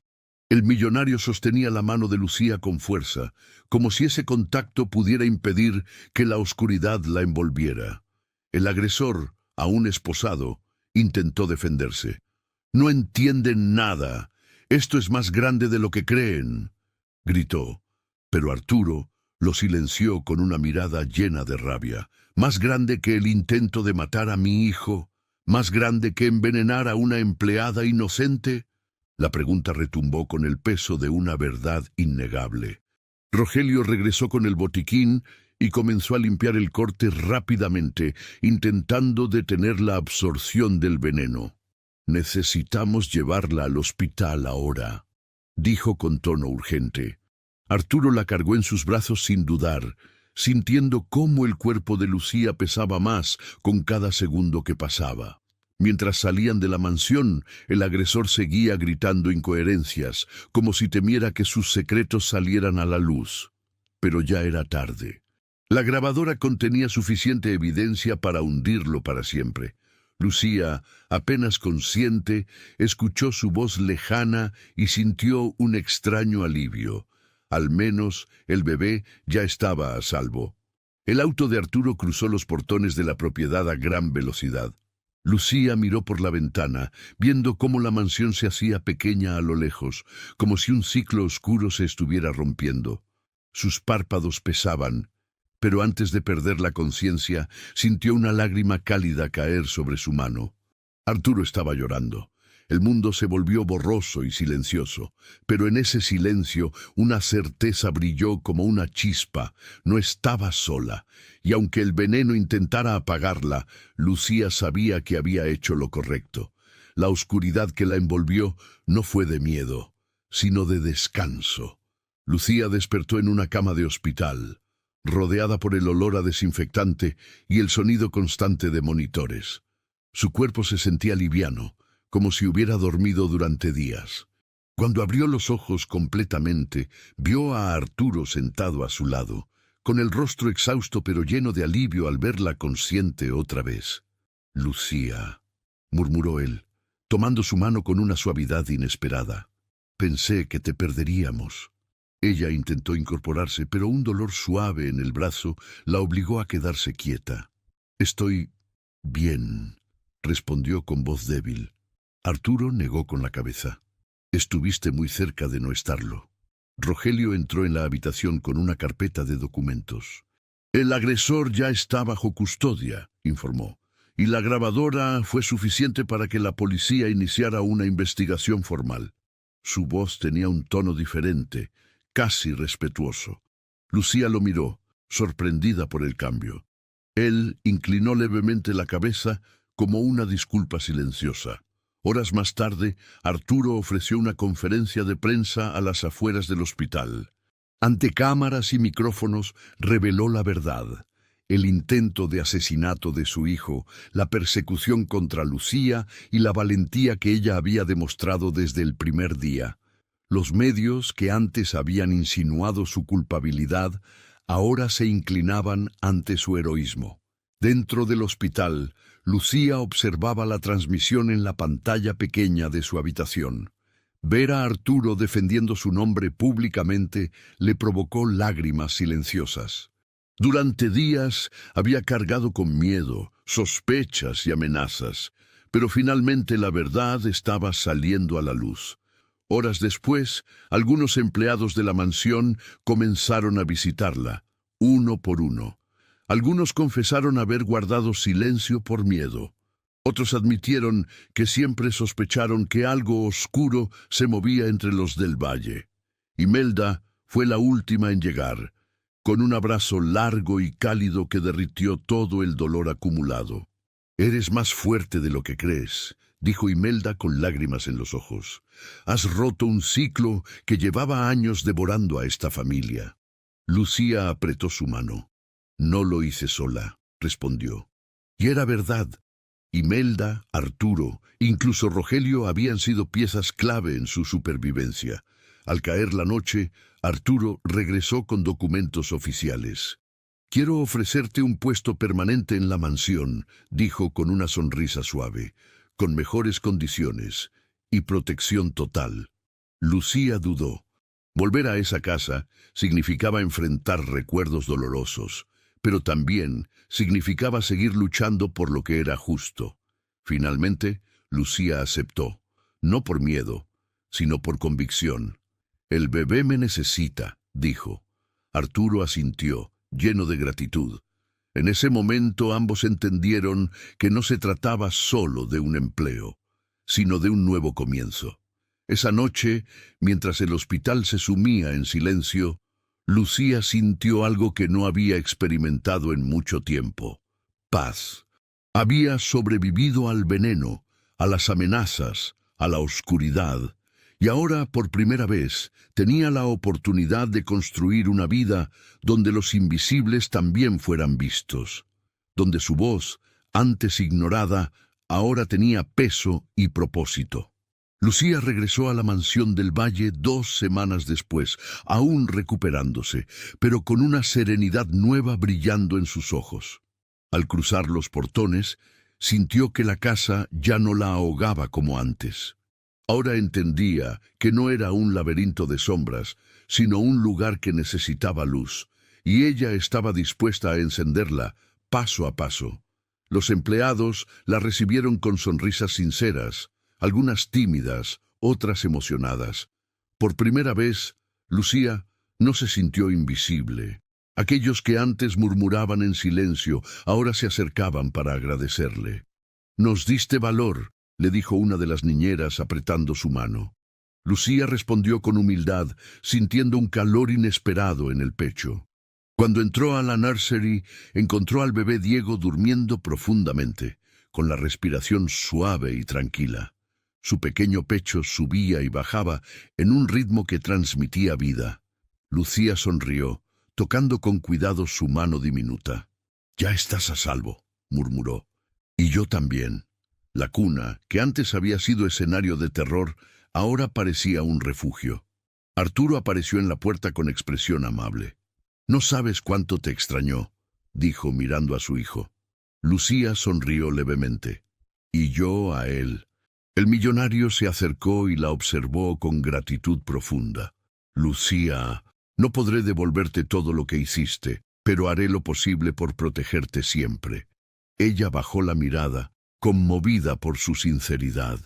El millonario sostenía la mano de Lucía con fuerza, como si ese contacto pudiera impedir que la oscuridad la envolviera. El agresor, aún esposado, intentó defenderse. «No entienden nada. Esto es más grande de lo que creen», gritó. Pero Arturo lo silenció con una mirada llena de rabia. «Más grande que el intento de matar a mi hijo, más grande que envenenar a una empleada inocente». La pregunta retumbó con el peso de una verdad innegable. Rogelio regresó con el botiquín y comenzó a limpiar el corte rápidamente, intentando detener la absorción del veneno. «Necesitamos llevarla al hospital ahora», dijo con tono urgente. Arturo la cargó en sus brazos sin dudar, sintiendo cómo el cuerpo de Lucía pesaba más con cada segundo que pasaba. Mientras salían de la mansión, el agresor seguía gritando incoherencias, como si temiera que sus secretos salieran a la luz. Pero ya era tarde. La grabadora contenía suficiente evidencia para hundirlo para siempre. Lucía, apenas consciente, escuchó su voz lejana y sintió un extraño alivio. Al menos el bebé ya estaba a salvo. El auto de Arturo cruzó los portones de la propiedad a gran velocidad. Lucía miró por la ventana, viendo cómo la mansión se hacía pequeña a lo lejos, como si un ciclo oscuro se estuviera rompiendo. Sus párpados pesaban, pero antes de perder la conciencia, sintió una lágrima cálida caer sobre su mano. Arturo estaba llorando. El mundo se volvió borroso y silencioso, pero en ese silencio una certeza brilló como una chispa. No estaba sola, y aunque el veneno intentara apagarla, Lucía sabía que había hecho lo correcto. La oscuridad que la envolvió no fue de miedo, sino de descanso. Lucía despertó en una cama de hospital, rodeada por el olor a desinfectante y el sonido constante de monitores. Su cuerpo se sentía liviano, como si hubiera dormido durante días. Cuando abrió los ojos completamente, vio a Arturo sentado a su lado, con el rostro exhausto pero lleno de alivio al verla consciente otra vez. «Lucía», murmuró él, tomando su mano con una suavidad inesperada. «Pensé que te perderíamos». Ella intentó incorporarse, pero un dolor suave en el brazo la obligó a quedarse quieta. «Estoy bien», respondió con voz débil. Arturo negó con la cabeza. «Estuviste muy cerca de no estarlo». Rogelio entró en la habitación con una carpeta de documentos. «El agresor ya está bajo custodia», informó, «y la grabadora fue suficiente para que la policía iniciara una investigación formal». Su voz tenía un tono diferente, casi respetuoso. Lucía lo miró, sorprendida por el cambio. Él inclinó levemente la cabeza como una disculpa silenciosa. Horas más tarde, Arturo ofreció una conferencia de prensa a las afueras del hospital. Ante cámaras y micrófonos, reveló la verdad: el intento de asesinato de su hijo, la persecución contra Lucía y la valentía que ella había demostrado desde el primer día. Los medios que antes habían insinuado su culpabilidad, ahora se inclinaban ante su heroísmo. Dentro del hospital, Lucía observaba la transmisión en la pantalla pequeña de su habitación. Ver a Arturo defendiendo su nombre públicamente le provocó lágrimas silenciosas. Durante días había cargado con miedo, sospechas y amenazas, pero finalmente la verdad estaba saliendo a la luz. Horas después, algunos empleados de la mansión comenzaron a visitarla, uno por uno. Algunos confesaron haber guardado silencio por miedo. Otros admitieron que siempre sospecharon que algo oscuro se movía entre los del valle. Imelda fue la última en llegar, con un abrazo largo y cálido que derritió todo el dolor acumulado. «Eres más fuerte de lo que crees», dijo Imelda con lágrimas en los ojos. «Has roto un ciclo que llevaba años devorando a esta familia». Lucía apretó su mano. «No lo hice sola», respondió. Y era verdad. Imelda, Arturo, incluso Rogelio habían sido piezas clave en su supervivencia. Al caer la noche, Arturo regresó con documentos oficiales. «Quiero ofrecerte un puesto permanente en la mansión», dijo con una sonrisa suave, «con mejores condiciones y protección total». Lucía dudó. Volver a esa casa significaba enfrentar recuerdos dolorosos, pero también significaba seguir luchando por lo que era justo. Finalmente, Lucía aceptó, no por miedo, sino por convicción. «El bebé me necesita», dijo. Arturo asintió, lleno de gratitud. En ese momento ambos entendieron que no se trataba solo de un empleo, sino de un nuevo comienzo. Esa noche, mientras el hospital se sumía en silencio, Lucía sintió algo que no había experimentado en mucho tiempo: paz. Había sobrevivido al veneno, a las amenazas, a la oscuridad, y ahora, por primera vez, tenía la oportunidad de construir una vida donde los invisibles también fueran vistos, donde su voz, antes ignorada, ahora tenía peso y propósito. Lucía regresó a la mansión del Valle 2 semanas después, aún recuperándose, pero con una serenidad nueva brillando en sus ojos. Al cruzar los portones, sintió que la casa ya no la ahogaba como antes. Ahora entendía que no era un laberinto de sombras, sino un lugar que necesitaba luz, y ella estaba dispuesta a encenderla paso a paso. Los empleados la recibieron con sonrisas sinceras, algunas tímidas, otras emocionadas. Por primera vez, Lucía no se sintió invisible. Aquellos que antes murmuraban en silencio, ahora se acercaban para agradecerle. «Nos diste valor», le dijo una de las niñeras apretando su mano. Lucía respondió con humildad, sintiendo un calor inesperado en el pecho. Cuando entró a la nursery, encontró al bebé Diego durmiendo profundamente, con la respiración suave y tranquila. Su pequeño pecho subía y bajaba en un ritmo que transmitía vida. Lucía sonrió, tocando con cuidado su mano diminuta. «Ya estás a salvo», murmuró. «Y yo también». La cuna, que antes había sido escenario de terror, ahora parecía un refugio. Arturo apareció en la puerta con expresión amable. «No sabes cuánto te extrañó», dijo mirando a su hijo. Lucía sonrió levemente. «Y yo a él». El millonario se acercó y la observó con gratitud profunda. «Lucía, no podré devolverte todo lo que hiciste, pero haré lo posible por protegerte siempre». Ella bajó la mirada, conmovida por su sinceridad.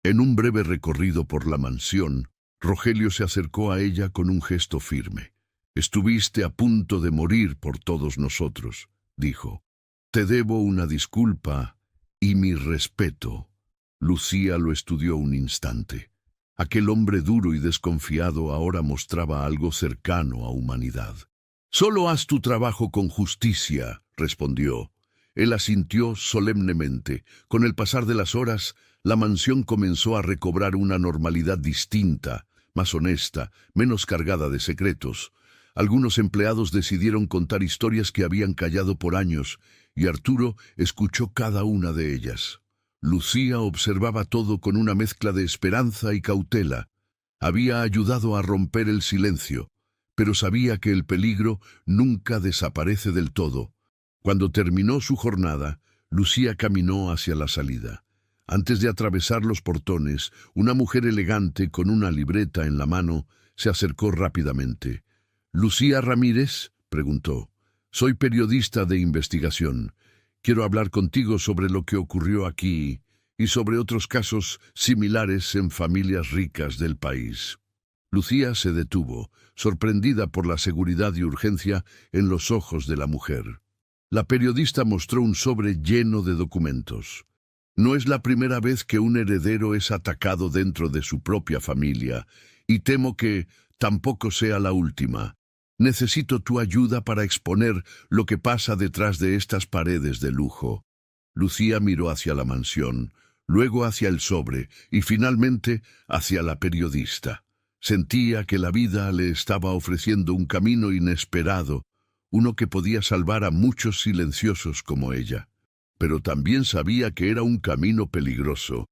En un breve recorrido por la mansión, Rogelio se acercó a ella con un gesto firme. «Estuviste a punto de morir por todos nosotros», dijo. «Te debo una disculpa y mi respeto». Lucía lo estudió un instante. Aquel hombre duro y desconfiado ahora mostraba algo cercano a humanidad. «Solo haz tu trabajo con justicia», respondió. Él asintió solemnemente. Con el pasar de las horas, la mansión comenzó a recobrar una normalidad distinta, más honesta, menos cargada de secretos. Algunos empleados decidieron contar historias que habían callado por años, y Arturo escuchó cada una de ellas. Lucía observaba todo con una mezcla de esperanza y cautela. Había ayudado a romper el silencio, pero sabía que el peligro nunca desaparece del todo. Cuando terminó su jornada, Lucía caminó hacia la salida. Antes de atravesar los portones, una mujer elegante con una libreta en la mano se acercó rápidamente. «¿Lucía Ramírez?», preguntó. «Soy periodista de investigación. Quiero hablar contigo sobre lo que ocurrió aquí y sobre otros casos similares en familias ricas del país». Lucía se detuvo, sorprendida por la seguridad y urgencia en los ojos de la mujer. La periodista mostró un sobre lleno de documentos. «No es la primera vez que un heredero es atacado dentro de su propia familia, y temo que tampoco sea la última. Necesito tu ayuda para exponer lo que pasa detrás de estas paredes de lujo». Lucía miró hacia la mansión, luego hacia el sobre y finalmente hacia la periodista. Sentía que la vida le estaba ofreciendo un camino inesperado, uno que podía salvar a muchos silenciosos como ella. Pero también sabía que era un camino peligroso,